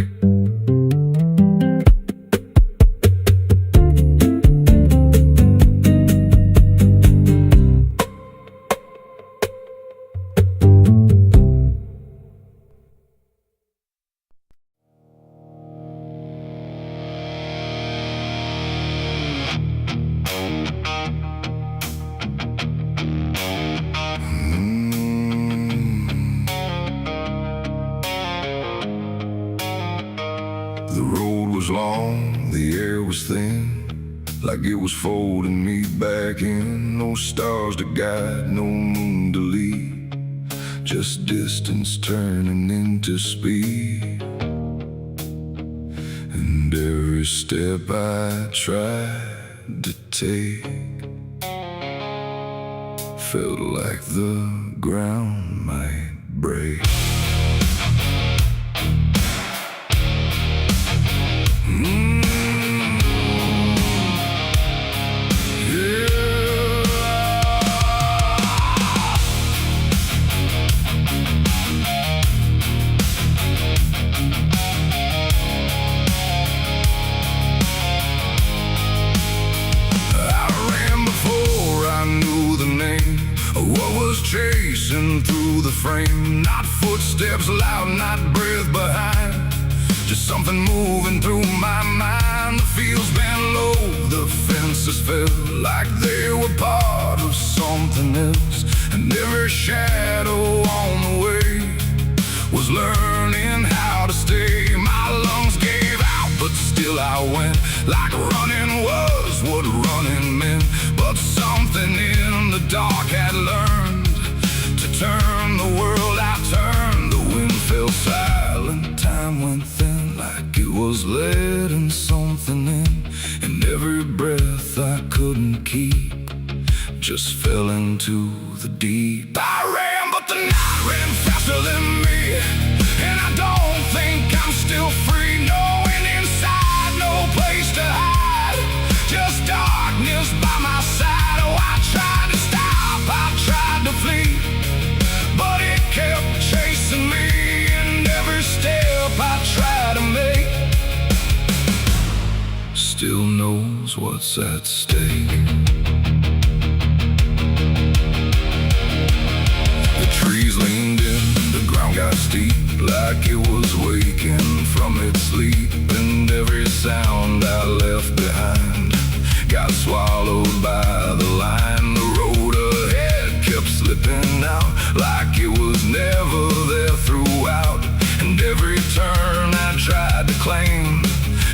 The road was long, the air was thin, like it was folding me back in. No stars to guide, no moon to lead, just distance turning into speed. And every step I tried to take felt like the ground might break. chasing through the frame. Not footsteps loud, not breath behind, just something moving through my mind. The fields bent low, the fences felt like they were part of something else. And every shadow on the way was learning how to stay. My lungs gave out, but still I went, like running was what running meant. But something in the dark had learned to turn the world. I turned, the wind fell silent, time went thin, like it was letting something in. And every breath I couldn't keep just fell into the deep. I ran, but the night ran faster than me, and I don't think I'm still free. Knowing inside, no place to hide, just darkness by my side. Oh, I tried to stop, I tried to flee, but it kept chasing me. And every step I tried to make still knows what's at stake. Trees leaned in, the ground got steep, like it was waking from its sleep. And every sound I left behind got swallowed by the line. The road ahead kept slipping out, like it was never there throughout. And every turn I tried to claim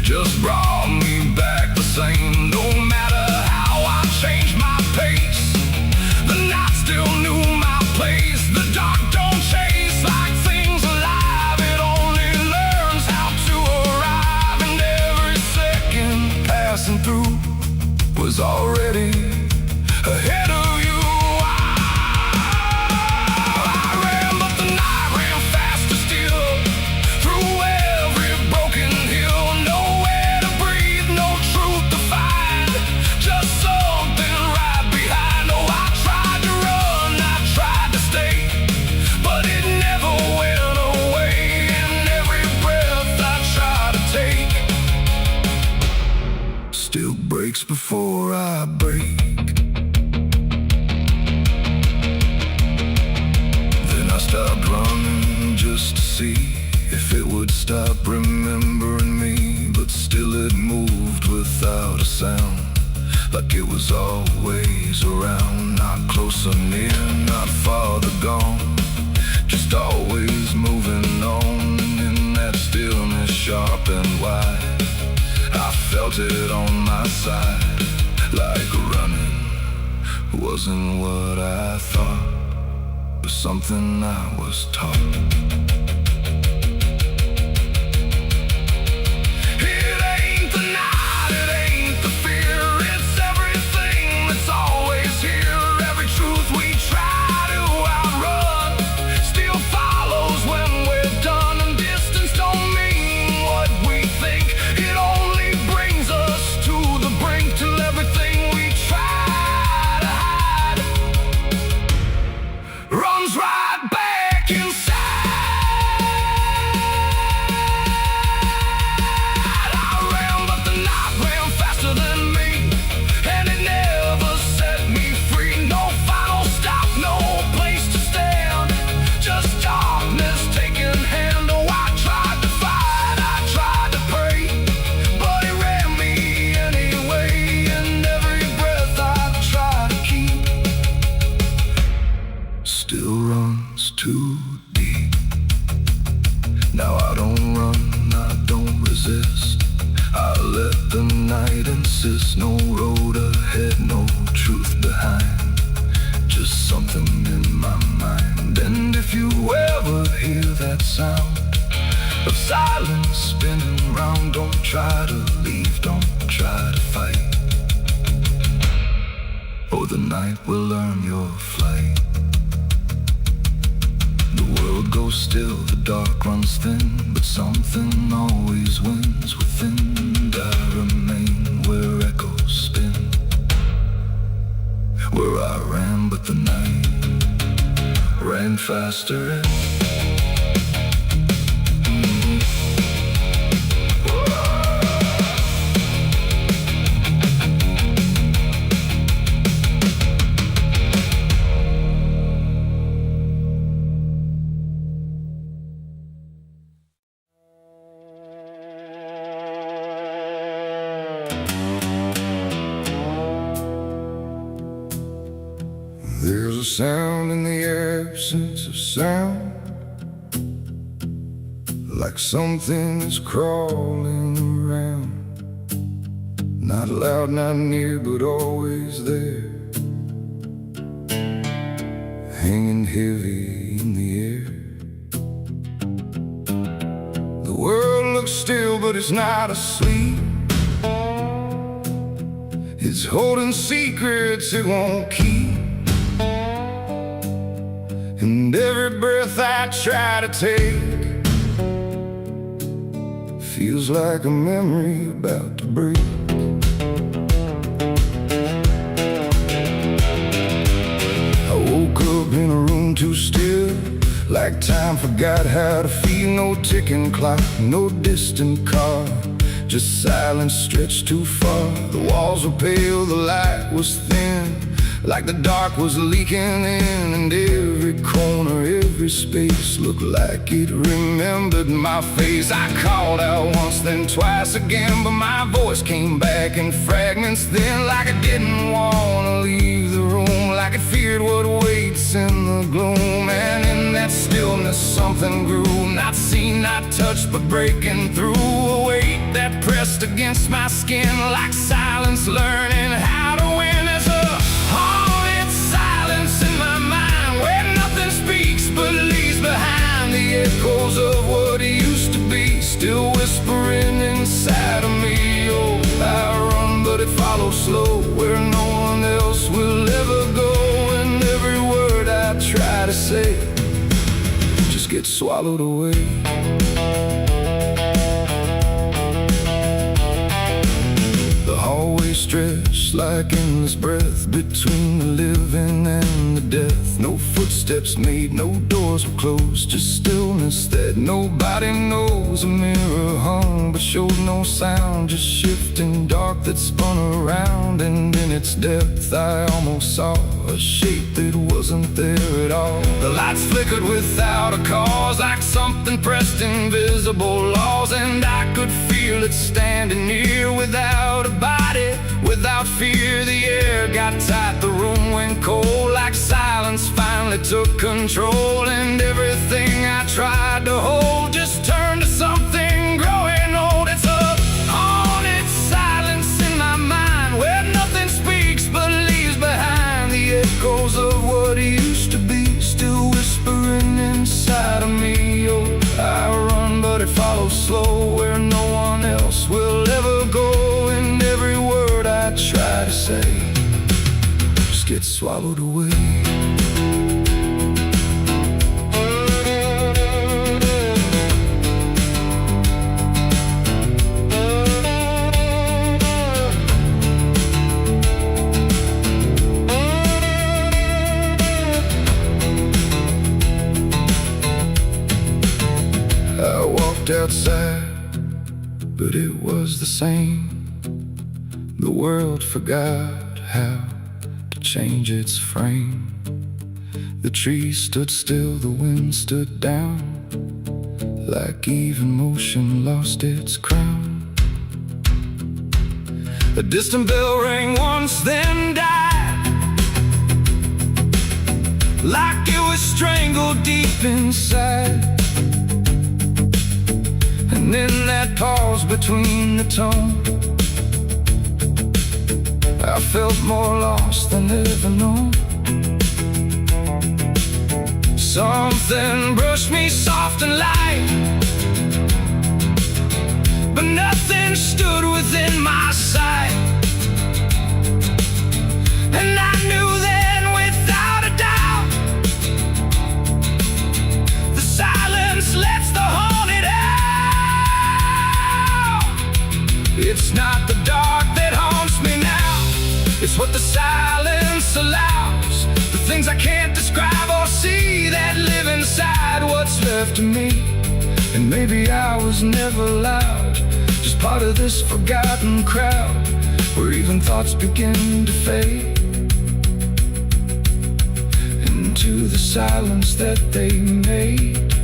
just brought me back the same. No matter how I changed my pace, the night still knew my place. The dark don't chase like things alive, it only learns how to arrive. And every second passing through was already ahead of you. I ran, but the night ran faster still, through every broken hill. Nowhere to breathe, no truth to find, just something right behind. Oh, I tried to run, I tried to stay, but it never went away. And every breath I try to take still breaks before I break. Then I stopped running just to see if it would stop remembering me. But still it moved without a sound, like it was always around. Not close or near, not farther gone, just always moving on. And in that stillness sharp and wide, I felt it on my side, like running wasn't what I thought, but something I was taught. It ain't the night, it ain't the fear, it's everything that's always here. Every truth we try to outrun still follows when we're done. And distance don't mean what we think, it only brings us to the brink, till everything we try to hide runs right back inside. I ran, but the night ran faster than me, and it never set me free. No final stop, no place to stand, just darkness taking hand. Oh, I tried to fight, I tried to pray, but it ran me anyway. And every breath I try to keep still runs too deep. Now I don't run, I don't resist, I let the night insist. No road ahead, no truth behind, just something in my mind. And if you ever hear that sound of silence spinning round, don't try to leave, don't try to fight, or the night will learn your flight. The world goes still, the dark runs thin, but something always wins within. And I remain where echoes spin, where I ran, but the night ran faster. sound in the absence of sound, like something is crawling around. Not loud, not near, but always there, hanging heavy in the air. The world looks still, but it's not asleep. It's holding secrets it won't keep. And every breath I try to take feels like a memory about to break. I woke up in a room too still, like time forgot how to feel. No ticking clock, no distant car, just silence stretched too far. The walls were pale, the light was thin, like the dark was leaking in. And every corner, every space looked like it remembered my face. I called out once, then twice again, but my voice came back in fragments then, like I didn't want to leave the room, like it feared what waits in the gloom. And in that stillness something grew, not seen, not touched, but breaking through. A weight that pressed against my skin, like silence learning how to win. There's a haunted silence in my mind, where nothing speaks but leaves behind the echoes of what used to be, still whispering inside of me. Oh, I run, but it follows slow, where no one else will ever go. And every word I try to say just gets swallowed away. The hallway stretched like endless breath between the living and the death. No footsteps made, no doors were closed, just stillness that nobody knows. A mirror hung but showed no sound, just shifting dark that spun around. And in its depth I almost saw a shape that wasn't there at all. The lights flickered without a cause, like something pressed invisible laws. And I could feel it standing near, without a body, without fear. The air got tight, the room went cold, like silence finally took control. And everything I tried to hold just turned to something growing old. It's a haunted silence in my mind, where nothing speaks but leaves behind the echoes of what used to be, still whispering inside of me. Oh, I run, but it follows slow, where no one else will ever go. And every word I try to say just gets swallowed away. I walked outside, but it was the same. The world forgot how to change its frame. The trees stood still, the wind stood down, like even motion lost its crown. A distant bell rang once, then died, like it was strangled deep inside. And in that pause between the tone, I felt more lost than ever known. Something brushed me soft and light, but nothing stood within my sight. And I knew then without a doubt, the silence lets the haunted out. It's not the dark that haunts me now, it's what the silence allows. The things I can't describe or see that live inside what's left of me. And maybe I was never loud, just part of this forgotten crowd, where even thoughts begin to fade into the silence that they made.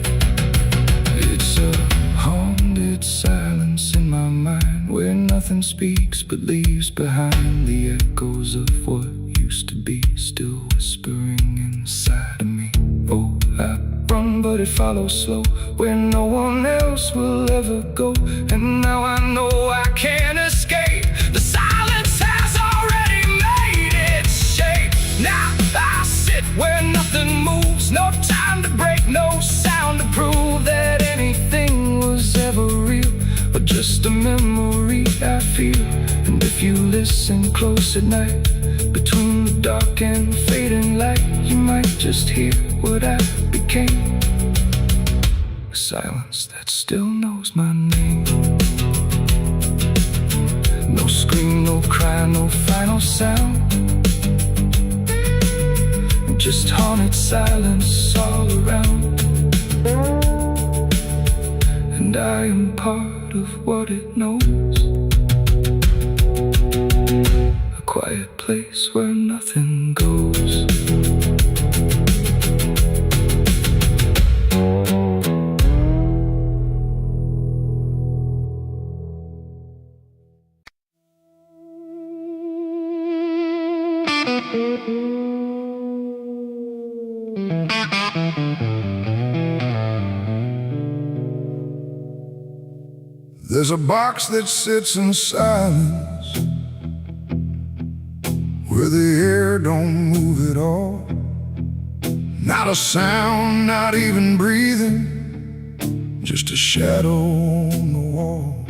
It's a haunted silence in my mind, where nothing speaks but leaves behind the echoes of what used to be, still whispering inside of me. Oh, I run, but it follows slow, where no one else will ever go. And now I know I can't escape. The silence has already made its shape. Now I sit where nothing moves, no time to break, no sound to prove that anything was ever real, or just a memory I feel. And if you listen close at night, between the dark and fading light, you might just hear what I became. A silence that still knows my name. No scream, no cry, no final sound, just haunted silence all around. And I am part of what it knows, a quiet place where nothing goes. There's a box that sits in silence, where the air don't move at all. Not a sound, not even breathing, just a shadow on the wall.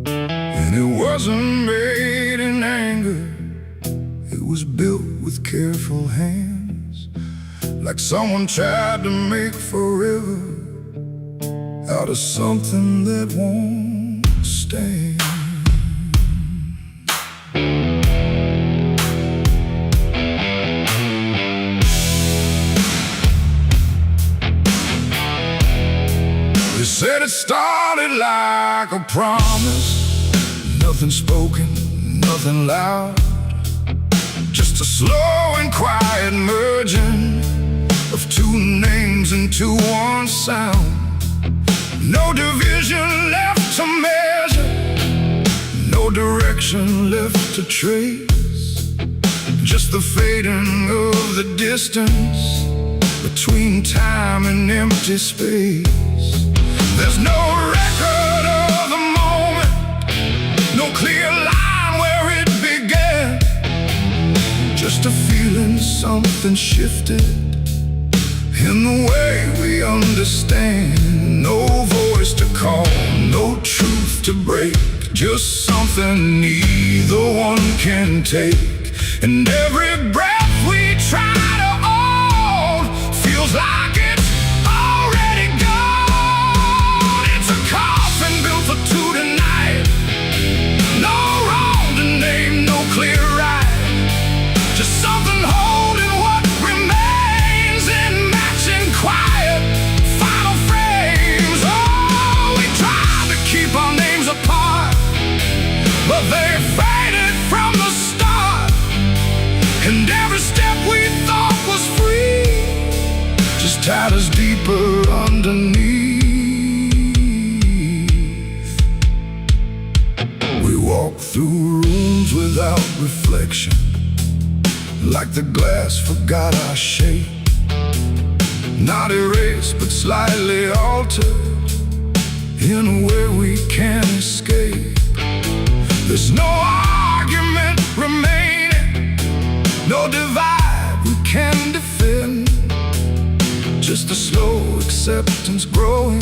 And it wasn't made in anger, it was built with careful hands, like someone tried to make forever out of something that won't stand. They said it started like a promise, nothing spoken, nothing loud, just a slow and quiet merging of two names into one sound. No division left to measure, no direction left to trace, just the fading of the distance between time and empty space. There's no record of the moment, no clear line where it began, just a feeling something shifted in the way we understand. No voice to call, no truth to break, just something neither one can take. And every breath we try to hold feels like it's already gone. It's a coffin built for two tonight, no wrong to name, no clear right, just something holding what remains in matching quiet final frames. Oh, we tried to keep our names apart, but they faded from the start. And every step we thought was free just tied us deeper underneath. We walk through rooms without reflection, like the glass forgot our shape, not erased but slightly altered in a way we can't escape. There's no argument remaining, no divide we can defend, just a slow acceptance growing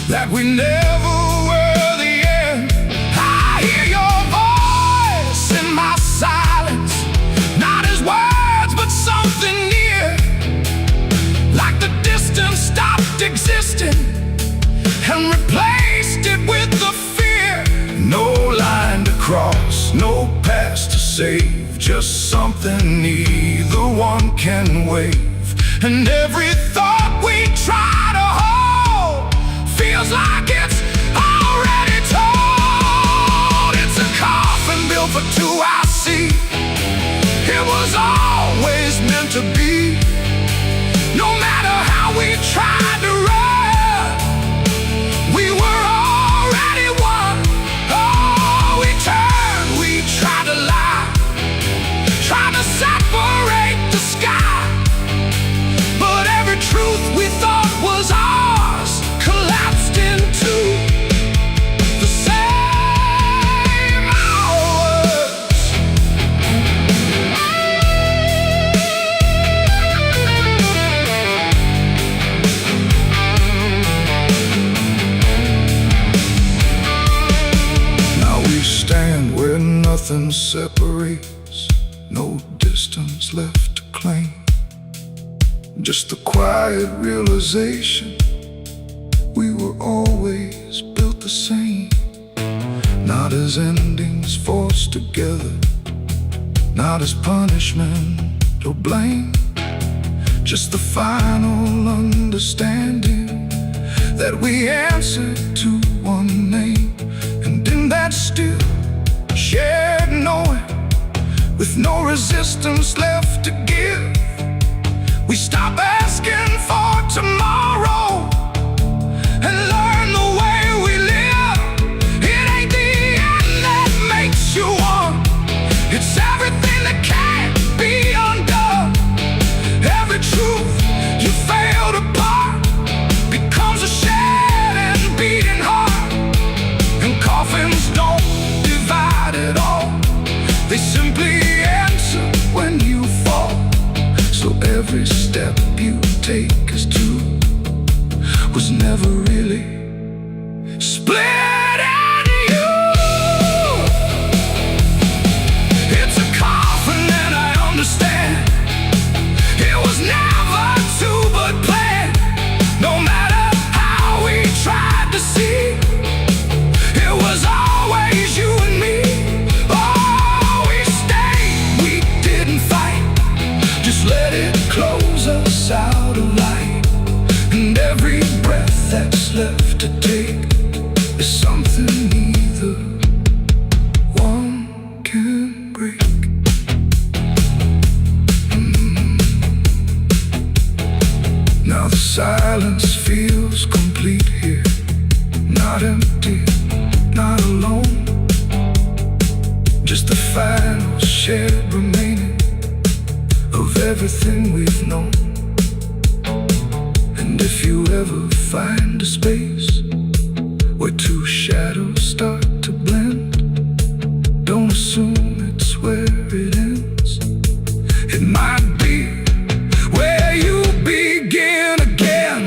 that we never were the end. I hear your voice in my silence, not as words but something near, like the distance stopped existing and replaced it with the fear. No line to cross, no past to save, just something neither one can wave. And every thought we try to hold feels like it's already told. It's a coffin built for two, I see. It was always meant to be. No matter how we tried to run, we were already one. Oh, we turned, we tried to lie, tried to nothing separates, no distance left to claim. Just the quiet realization we were always built the same. Not as endings forced together, not as punishment or blame. Just the final understanding that we answered to one name. And in that still shared knowing, with no resistance left to give, we stop asking for tomorrow and learn the way we live. It ain't the end that makes you one, it's everything that can't be undone. Every truth you failed apart becomes a shed and beating heart. And coffins don't divide at all, they simply answer when you fall. So every step you take as two was never really split into you. It's a coffin and I understand, it was never to but planned. No matter how we tried to see, it was always you and me. Oh, we stayed, we didn't fight, just let it close us out of light. And every breath that's left to take is something neither one can break. Now the silence feels complete here, not empty, not alone. Just the final shared remaining of everything we've known. And if you ever find a space where two shadows start to blend, don't assume it's where it ends. It might be where you begin again.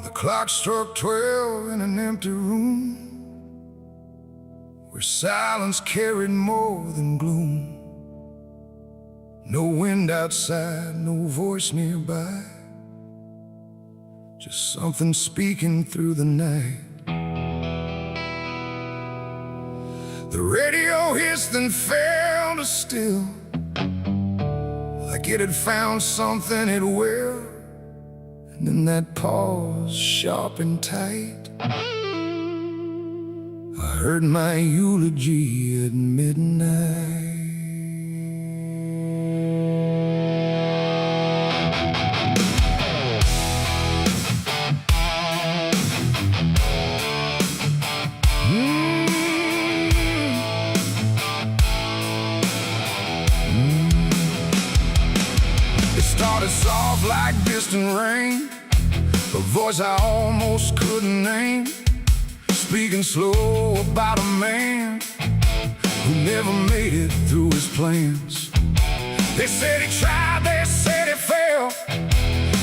The clock struck 12 in an empty room, where silence carried more than gloom. No wind outside, no voice nearby, just something speaking through the night. The radio hissed and fell to still, like it had found something it will. And in that pause, sharp and tight, I heard my eulogy at midnight. It started soft like distant rain, a voice I almost couldn't name, speaking slow about a man who never made it through his plans. They said he tried, they said he failed,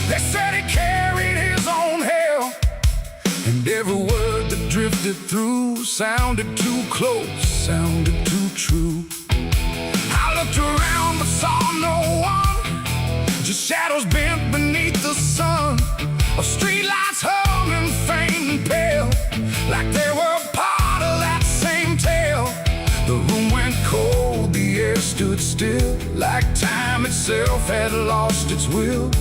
they said he carried his own hell. And every word that drifted through sounded too close, sounded too true. I looked around but saw no one, just shadows bent beneath the sun, of streetlights humming faint and pale, like they were part of that same tale. The room went cold, the air stood still, like time itself had lost its will.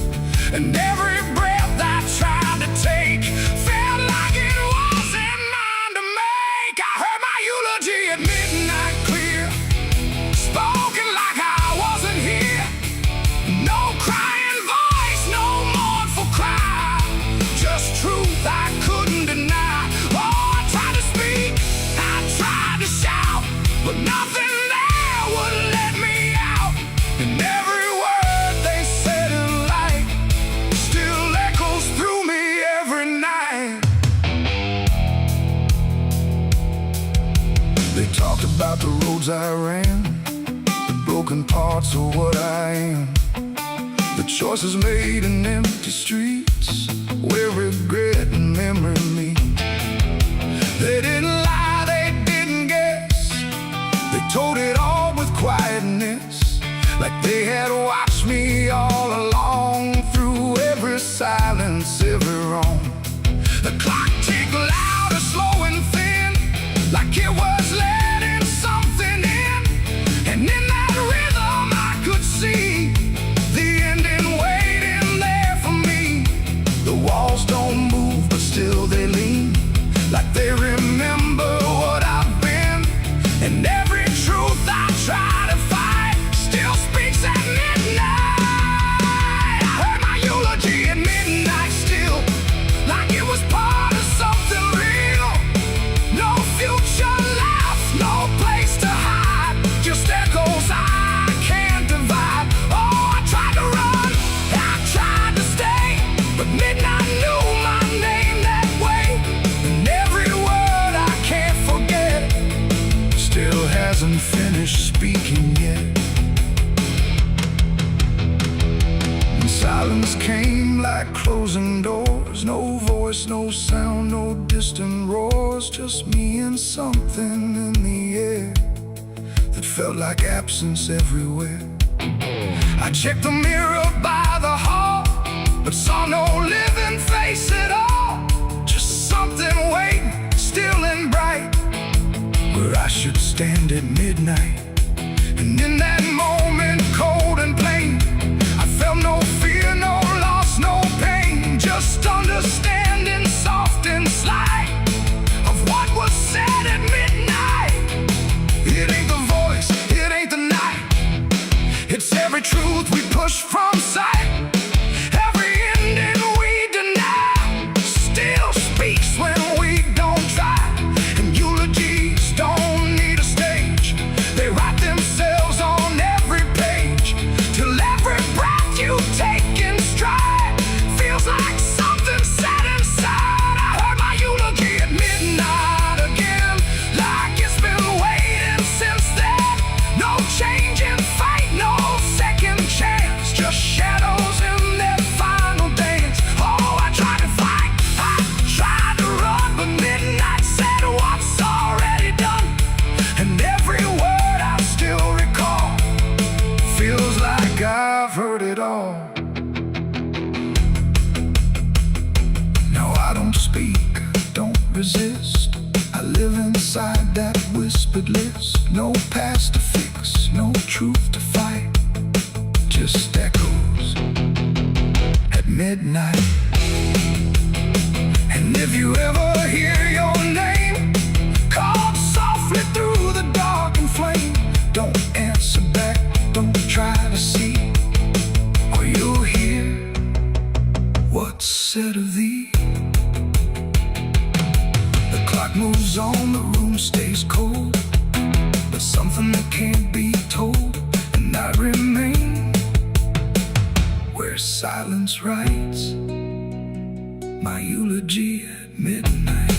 And every breath I tried to take felt like it wasn't mine to make. I heard my eulogy at midnight clear, spoken like I wasn't here. No crying voice, no mournful cry, just truth I couldn't deny. Oh, I tried to speak, I tried They talked about the roads I ran, the broken parts of what I am, the choices made in empty streets where regret and memory meet. They didn't lie, they didn't guess, they told it all with quietness, like they had watched me all along, through every silence, every wrong. The clock ticked louder, slow and thin, like it was letting something in. And in that rhythm I could see the ending waiting there for me. The walls don't move, but still they lean, like they remember what I've been. And every truth I try to fight still speaks at midnight. I heard my eulogy at midnight still, like it was part of something real. No future left, no place to hide, just echoes I can't divide. Oh, I tried to run, I tried to stay, but midnight knew my name that way. And every word I can't forget still hasn't finished speaking yet. And silence came like closing doors, no voice, no sound, no distant roars, just me and something in the air that felt like absence everywhere. I checked the mirror by the hall, but saw no living face at all, just something waiting, still and bright, where I should stand at midnight. And in that moment, cold and plain, I felt no fear, no loss, no pain, just understanding, soft and slight, of what was said at midnight. It ain't the voice, it ain't the night, it's every truth we push from sight. Every ending we deny still speaks when we don't try. And eulogies don't need a stage, they write themselves on every page, till every breath you take in stride feels like something set inside. I heard my eulogy at midnight again, like it's been waiting since then. No change in fate, no second chance, just shadows in their final dance. Oh, I tried to fight, I tried to run, but midnight said what's already done. And every word I still recall feels like I've heard it all. No, I don't speak, don't resist, I live inside that whispered list. No past to fix, no truth to fight, just echoes at midnight. And if you ever hear your name called softly through the dark and flame, don't answer back, don't try to see, or you'll hear what's said of thee. The clock moves on, the room stays cold, but something that can't be told, and I remain where silence writes my eulogy at midnight.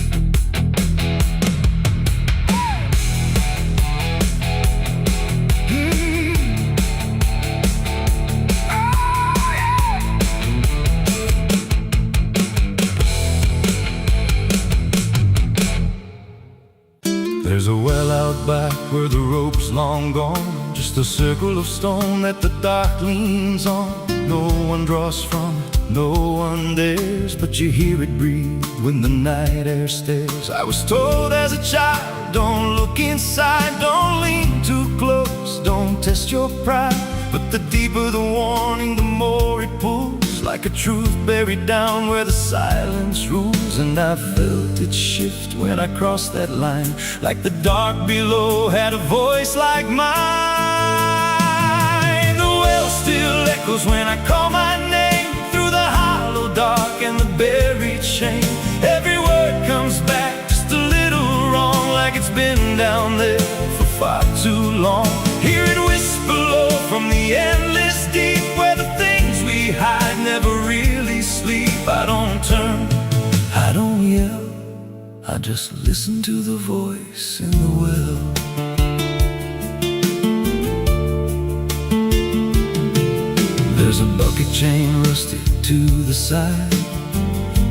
There's a well out back where the rope's long gone, just a circle of stone that the dark leans on. No one draws from it, no one dares, but you hear it breathe when the night air stares. I was told as a child, don't look inside, don't lean too close, don't test your pride. But the deeper the warning, the more it pulls, like a truth buried down where the silence rules. And I felt it shift when I crossed that line, like the dark below had a voice like mine. The well still echoes when I call my name, through the hollow dark and the buried shame. Every word comes back just a little wrong, like it's been down there for far too long. Hear it whisper low from the endless deep, where the things we hide never really sleep. I don't turn, I don't yell, I just listen to the voice in the well. There's a bucket chain rusted to the side,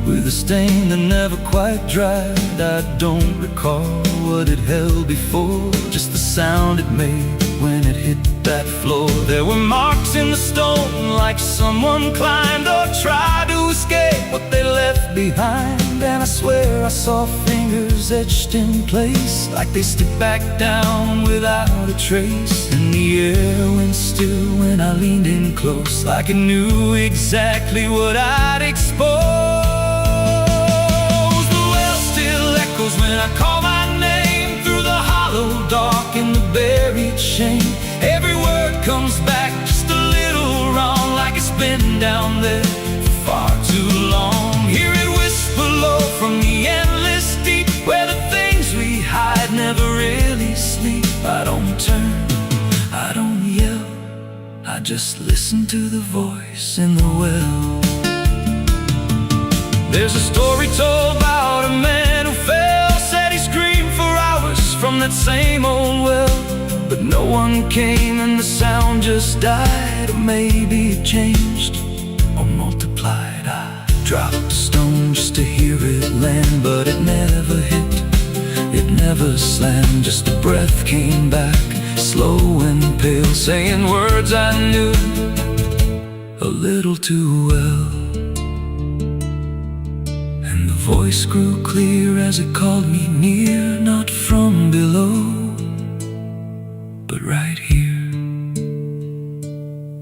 with a stain that never quite dried. I don't recall what it held before, just the sound it made when it hit that floor. There were marks in the stone, like someone climbed or tried to escape what they left behind. And I swear I saw fingers etched in place, like they slipped back down without a trace. And the air went still when I leaned in close, like it knew exactly what I'd expose. When I call my name through the hollow dark in the buried shame, every word comes back just a little wrong, like it's been down there for far too long. Hear it whisper low from the endless deep, where the things we hide never really sleep. I don't turn, I don't yell, I just listen to the voice in the well. There's a story told about a man who fell, said he screamed for hours from that same old well, but no one came and the sound just died. Or maybe it changed or multiplied. I dropped a stone just to hear it land, but it never hit, it never slammed. Just a breath came back, slow and pale, saying words I knew a little too well. The voice grew clear as it called me near, not from below, but right here.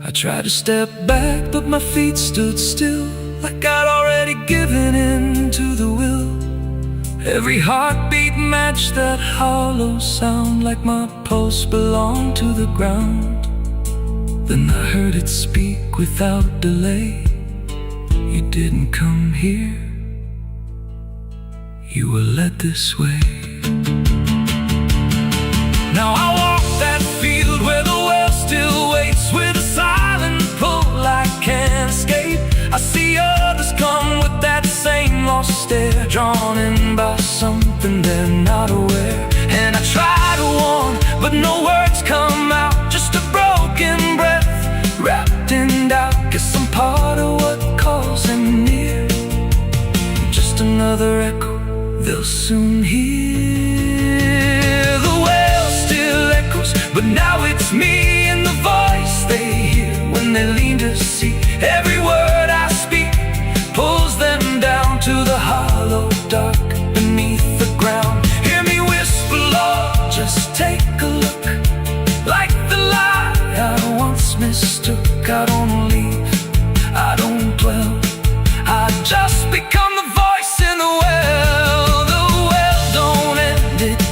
I tried to step back, but my feet stood still, like I'd already given in to the will. Every heartbeat matched that hollow sound, like my pulse belonged to the ground. Then I heard it speak without delay. You didn't come here, you were led this way. Now I walk that field where the well still waits, with a silent pull I can't escape. I see others come with that same lost stare, drawn in by something they're not aware. And I try to warn, but no words come out, just a broken breath wrapped in doubt. Guess I'm part of what calls them near, just another echo they'll soon hear. The well still echoes, but now it's me and the voice they hear when they lean to see. Every word I speak pulls them down to the hollow dark beneath the ground. Hear me whisper, Lord, just take a look, like the lie I once mistook. I don't leave, I don't dwell, I just become the voice in the well.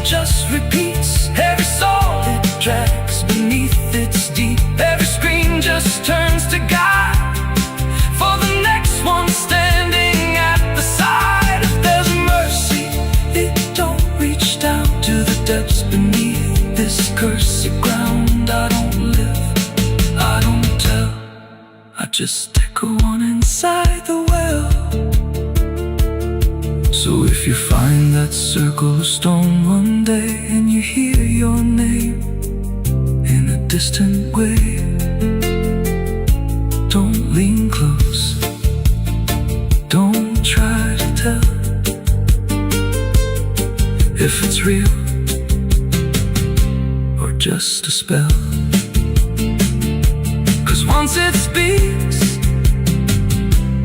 Just repeats every soul it drags beneath its deep. Every screen just turns to guide for the next one standing at the side. If there's mercy, it don't reach down to the depths beneath this cursed ground. I don't live, I don't tell, I just echo on inside the well. So if you find that circle of stone one day, and you hear your name in a distant way, don't lean close, don't try to tell if it's real or just a spell. 'Cause once it speaks,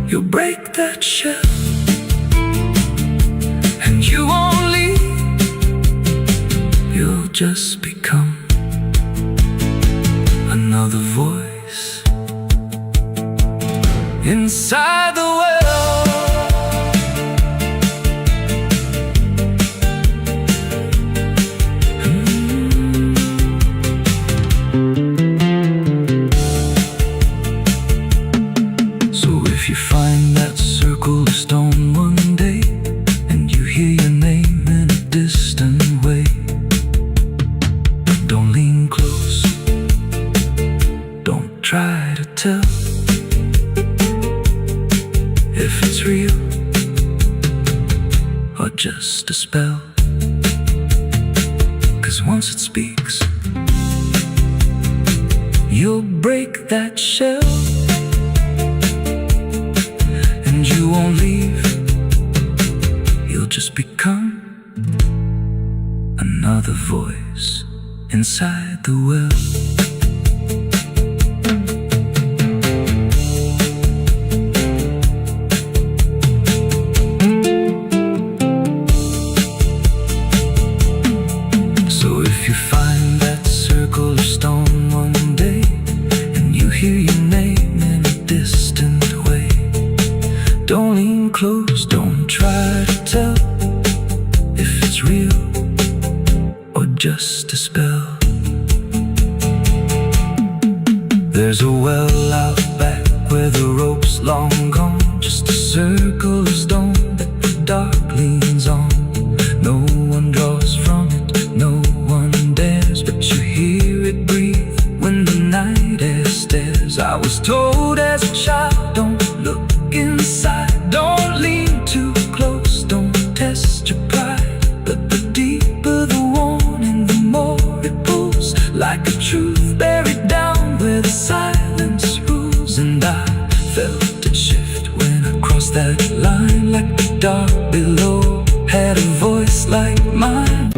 you'll break that shell. You won't leave, you'll just become another voice inside the well. So if you find that circle of stone one day, hear your name in a distant way, don't lean close, don't try to tell just a spell. 'Cause once it speaks, you'll break that shell, and you won't leave. You'll just become another voice inside the well. So if you find that circle of stone one day, and you hear your name in a distant way, don't lean close, don't try to tell if it's real or just a spell. There's a well out back where the rope's long gone, just a circle of stone that the dark leans on. No one draws from it, no one dares, but you hear it breathe when the night air stares. I was told as a child, don't look inside, don't lean too close, don't test your pride. But the deeper the warning, the more it pulls, like a truth buried down where the silence rules. And I felt it shift when I crossed that line, like the dark below had a voice like mine.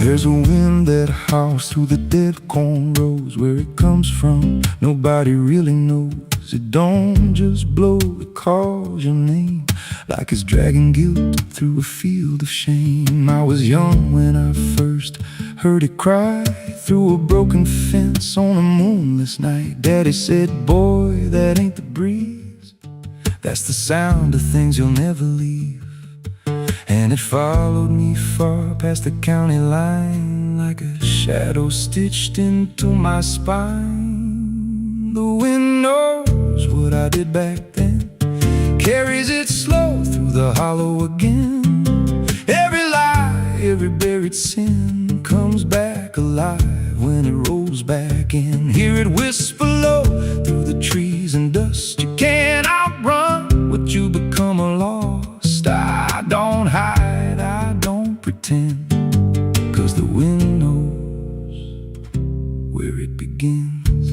There's a wind that howls through the dead corn rows. Where it comes from, nobody really knows. It don't just blow, it calls your name, like it's dragging guilt through a field of shame. I was young when I first heard it cry through a broken fence on a moonless night. Daddy said, boy, that ain't the breeze, that's the sound of things you'll never leave. And it followed me far past the county line, like a shadow stitched into my spine. The wind knows what I did back then, carries it slow through the hollow again. Every lie, every buried sin comes back alive when it rolls back in. Hear it whisper low through the trees and dust. You can't outrun what you become a lost. I don't hide, I don't pretend, 'cause the wind knows where it begins.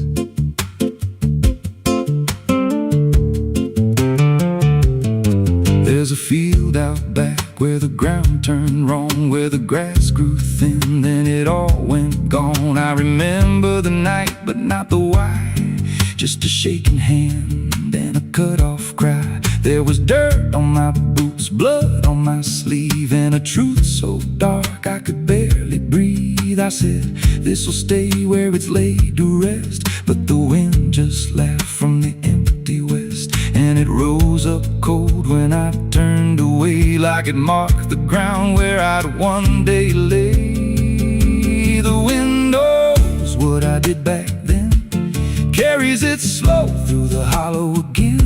There's a field out back where the ground turned wrong, where the grass grew thin, then it all went gone. I remember the night, but not the why, just a shaking hand and a cut-off cry. There was dirt on my boots, blood on my sleeve, and a truth so dark I could barely breathe. I said, this'll stay where it's laid to rest, but the wind just laughed from the empty west, and it rose up cold when I turned away, like it marked the ground where I'd one day lay. The wind knows what I did back then, carries it slow through the hollow again.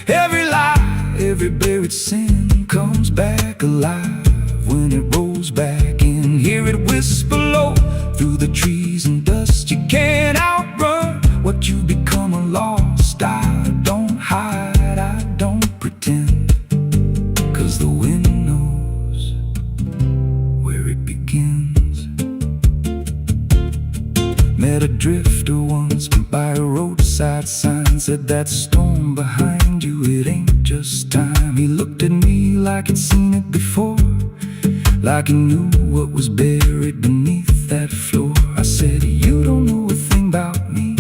Every lie, every buried sin comes back alive when it rolls back in. Hear it whisper low through the trees and dust. You can't outrun what you become a lost. I don't hide, I don't pretend, 'cause the wind knows where it begins. Met a drifter once by a roadside sign, said that storm behind you, it ain't just time. He looked at me like he'd seen it before, like he knew what was buried beneath that floor. I said, you don't know a thing about me.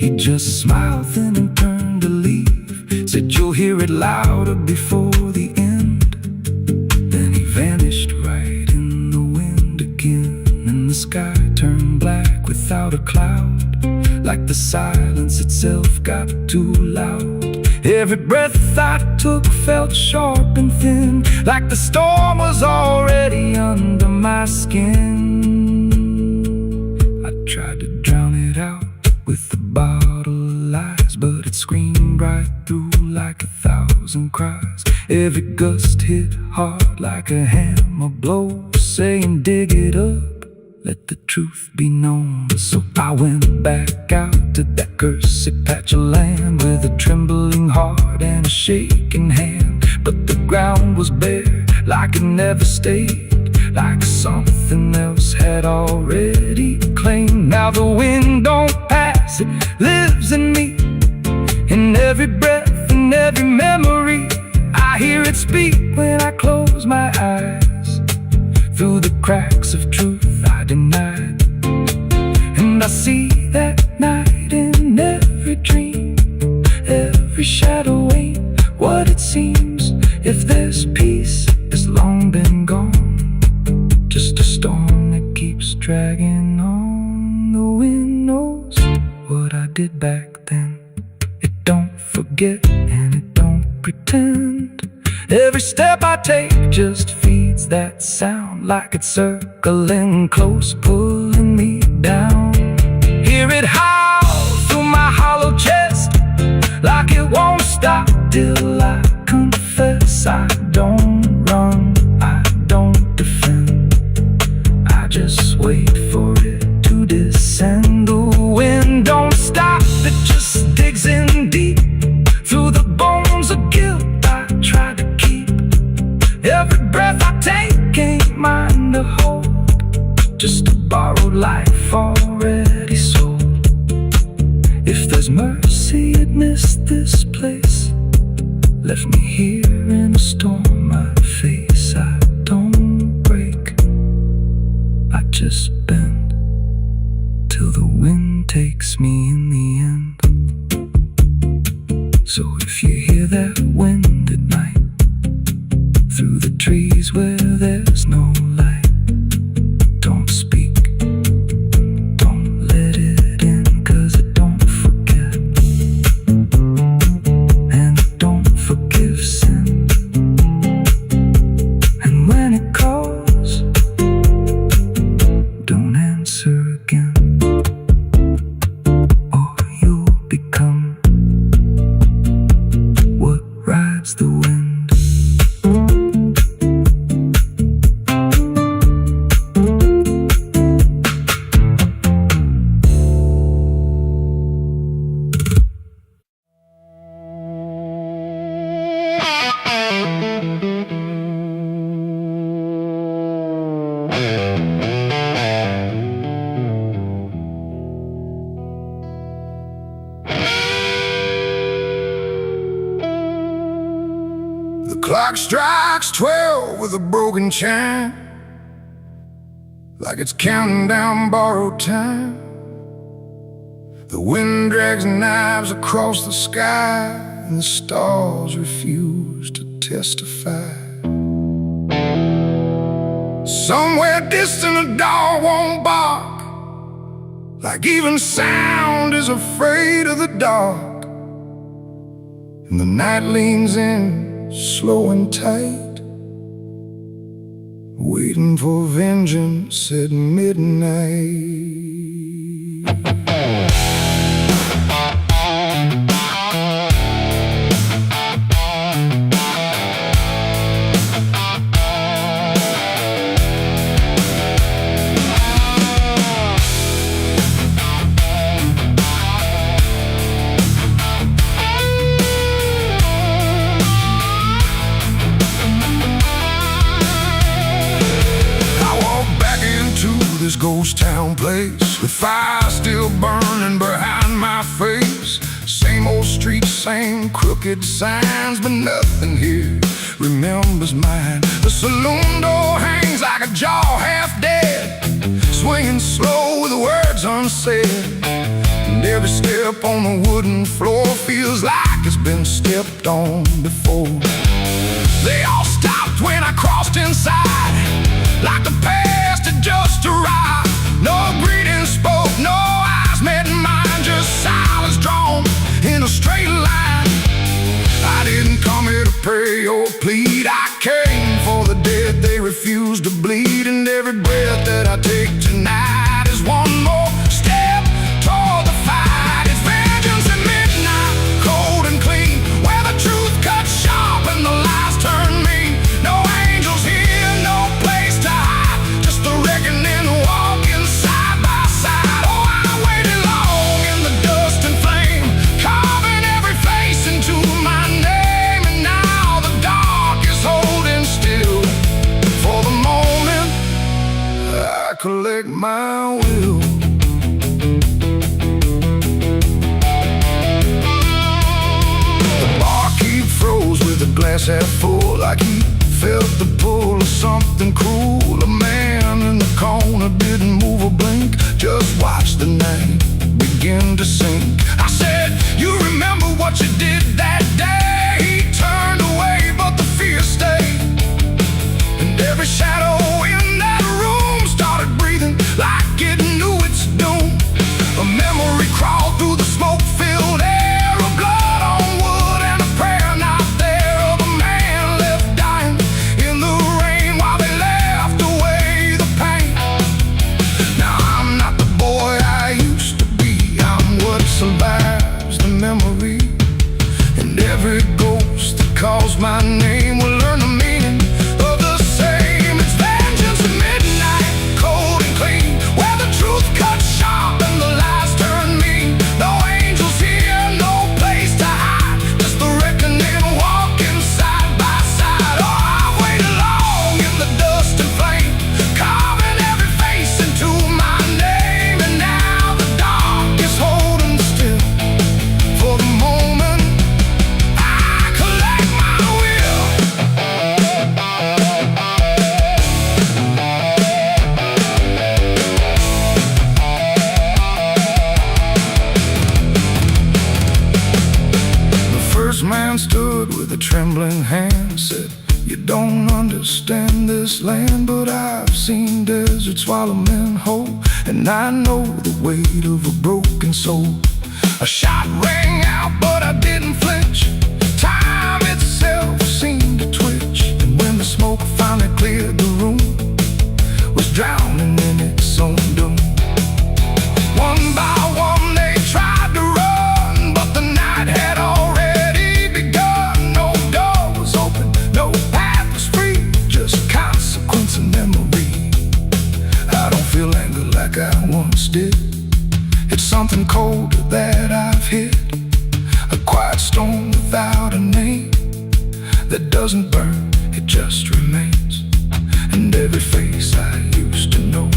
He just smiled then and turned to leave, said, you'll hear it louder before the end. Then he vanished right in the wind again, and the sky turned black without a cloud, like the silence itself got too loud. Every breath I took felt sharp and thin, like the storm was already under my skin. I tried to drown it out with a bottle of lies, but it screamed right through like 1,000 cries. Every gust hit hard like a hammer blow, saying dig it up, let the truth be known. So I went back out to that cursed patch of land with a trembling heart and a shaking hand. But the ground was bare, like it never stayed, like something else had already claimed. Now the wind don't pass, it lives in me, in every breath, in every memory. I hear it speak when I close my eyes, through the cracks of truth I denied. And I see that night in every dream, every shadow ain't what it seems. If there's peace, it's long been gone, just a storm that keeps dragging on. The wind knows what I did back then. It don't forget and it don't pretend. Every step I take just feeds that sound, like it's circling close, pulling me down. Hear it howl through my hollow chest, like it won't stop till I confess. I don't run, I don't defend, I just wait for it to descend. The wind don't stop, it just digs in deep, through the bones of guilt I try to keep. Every breath I take ain't mine to hold, just a borrowed life already sold. If there's mercy, it missed this place, left me here in a storm I face. I don't break, I just bend, till the wind takes me in the end. So if you hear that wind at night, through the trees where there's no light, don't speak, don't let it in, 'cause it don't forget, and it don't forgive sin. And when it calls, don't answer again, or you'll become what rides the wind. The clock strikes 12 with a broken chime, like it's counting down borrowed time. The wind drags knives across the sky, and the stars refuse to testify. Somewhere distant a dog won't bark, like even sound is afraid of the dark. And the night leans in, slow and tight, waiting for vengeance at midnight. This ghost town place, with fire still burning behind my face. Same old streets, same crooked signs, but nothing here remembers mine. The saloon door hangs like a jaw half dead, swinging slow with words unsaid. And every step on the wooden floor feels like it's been stepped on before. They all stopped when I crossed inside, like the past had just arrived. No greeting spoke, no eyes met mine, just silence drawn in a straight line. I didn't come here to pray or plead, I came for the dead they refuse to bleed. And every breath that I take tonight is one more step toward the fight. It's vengeance at midnight, cold and clean, where the truth cuts sharp and the lies turn mean. No angels here, no place to hide, just the reckoning walking glass half full, like he felt the pull of something cruel. A man in the corner didn't move a blink, just watched the night begin to sink. I said, you remember what you did that day? He turned away, but the fear stayed. And every shadow in that room started breathing like it knew its doom. A memory crawled through the smoke-filled air, of blood on wood and a prayer not there, of a man left dying in the rain while they laughed away the pain. Now I'm not the boy I used to be, I'm what survives the memory. And every ghost that calls my name will learn the meaning of the same. It's vengeance at midnight, cold and clean, where the truth cuts sharp and the lies turn mean. No angels here, no place to hide, just the reckoning walking side by side. Oh, I've waited long in the dust and flame, carving every face into my name. And now the dark is holding still for the moment I collect my will. The first man stood with a trembling hand, said, you don't understand this land, but I've seen deserts swallow men whole, and I know the weight of a broken soul. A shot rang out, but I didn't flinch. Time itself seemed to twitch, and when the smoke finally cleared the room, was drowning in its own doom. One by one they tried to run, but the night had already begun. No door was open, no path was free, just consequence and memory. I don't feel anger like I once did, it's something colder that I've hit. A quiet storm without a name, that doesn't burn, it just remains. And every face I used to know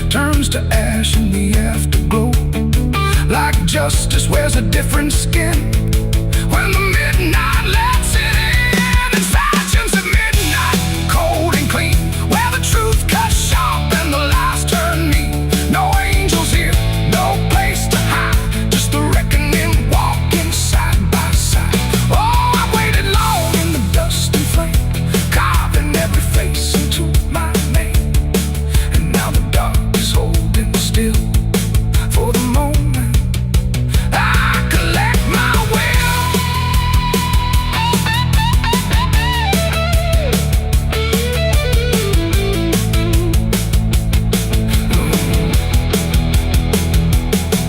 turns to ash in the afterglow, like justice wears a different skin when the midnight lets it in. It's vengeance at midnight, cold and clean, where the truth cuts sharp and the lies turn mean. No angels here, no place to hide, just the reckoning walking side by side. Oh, I waited long in the dust and flame, carving every face into my name. And now the dark is holding still for the moment I collect my will.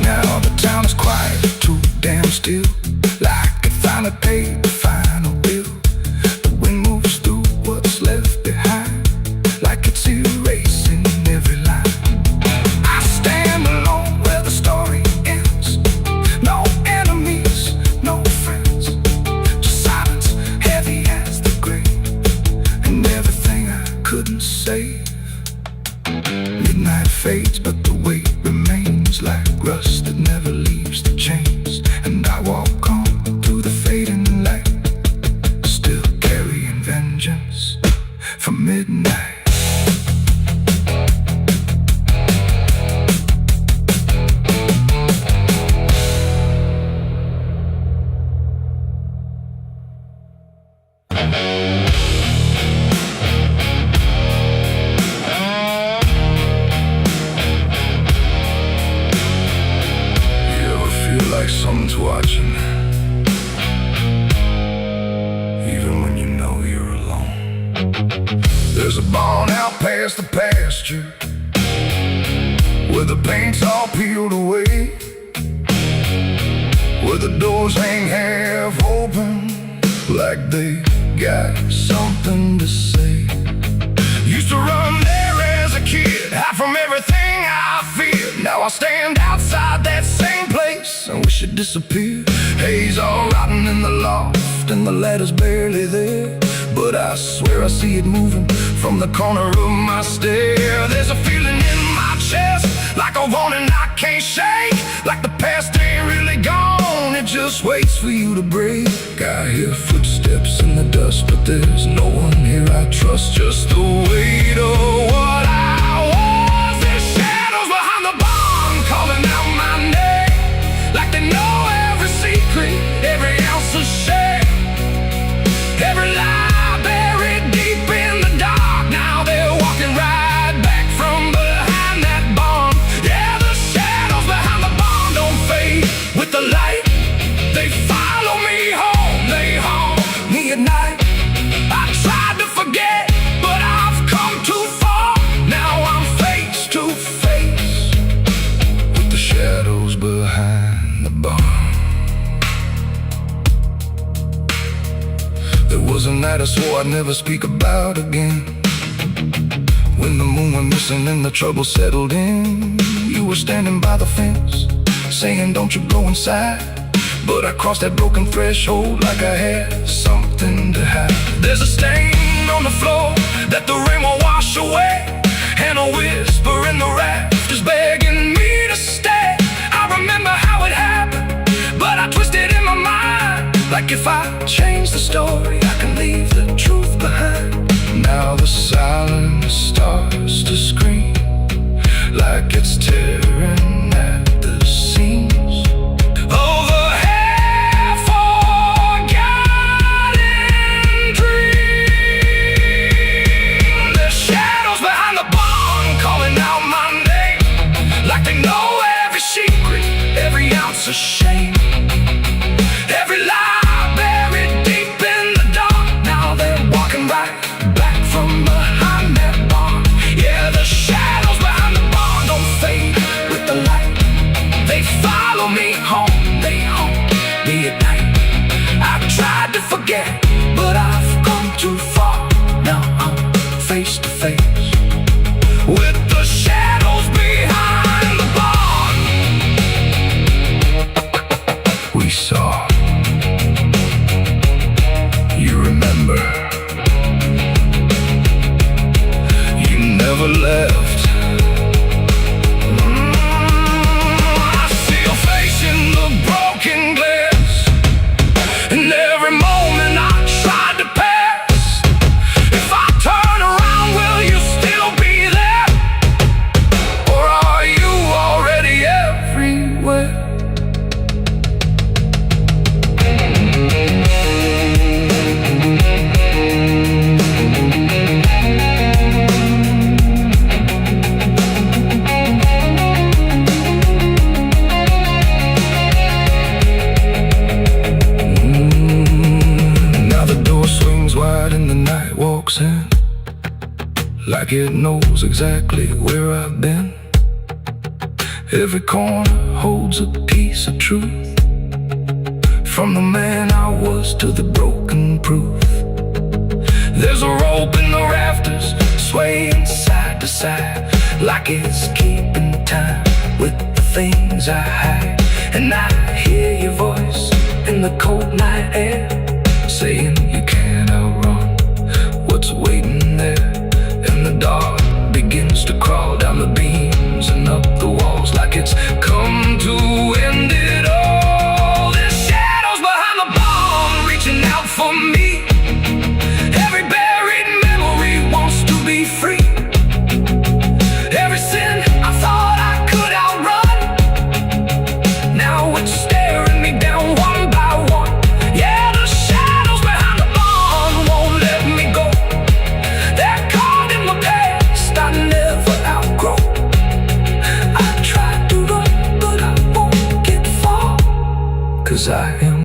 Now the town is quiet, too damn still, like it finally paid the final bill. The wind moves through what's left behind, like it's erasing every line. I stand alone where the story ends, no enemies, no friends, just silence heavy as the grave, and everything I couldn't save. Midnight fades, but the weight remains like rust that never leaves the chains. And I walk on through the fading light, still carrying vengeance from midnight. You ever feel like someone's watching, even when you know you're alone? There's a barn out past the pasture, where the paint's all peeled away, where the doors hang half open, like they got something to say. Used to run there as a kid, hide from everything I feared. Now I stand outside that same place, I wish it disappeared. Haze all rotten in the loft, and the ladder's barely there, but I swear I see it moving from the corner of my stair. There's a feeling in my chest, like a warning I can't shake, like the past ain't really gone, it just waits for you to break. I hear footsteps footsteps in the dust, but there's no one here I trust. Just the weight of what I was. There's shadows behind the barn calling out my name, like they know every secret, every ounce of shame, every lie buried deep in the dark. Now they're walking right back from behind that barn. Yeah, the shadows behind the barn don't fade with the light. They follow me home, they haunt me at night. I tried to forget, but I've come too far. Now I'm face to face with the shadows behind the barn. There was a night I swore I'd never speak about again. When the moon went missing and the trouble settled in, you were standing by the fence, saying don't you go inside. But I crossed that broken threshold like I had something to hide. There's a stain on the floor that the rain will wash away, and a whisper in the rafters begging me to stay. I remember how it happened, but I twisted in my mind, like if I change the story I can leave the truth behind. Now the silence starts to scream, like it's tearing at the seams. Every ounce of shame, every lie buried deep in the dark. Now they're walking right back from behind that barn. Yeah, the shadows behind the barn don't fade with the light. They follow me home, they haunt me at night. I've tried to forget, but I've come too far. Now I'm face to face with the shadows behind the barn. We saw, you remember, you never left. I see your face in the broken glass, and every moment I tried to pass. If I turn around, will you still be there, or are you already everywhere? Like it knows exactly where I've been. Every corner holds a piece of truth, from the man I was to the broken proof. There's a rope in the rafters, swaying side to side, like it's keeping time with the things I hide. And I hear your voice in the cold night air, saying you can't outrun what's waiting there. And the dark begins to crawl down the beams and up the walls, like it's come to end it all. There's shadows behind the barn reaching out for me. Every buried memory wants to be free. Every sin I thought I could outrun, now it's staring me down one by one. Yeah, the shadows behind the barn won't let me go. They're caught in my past I never outgrow. I tried to run, but I won't get far, 'cause I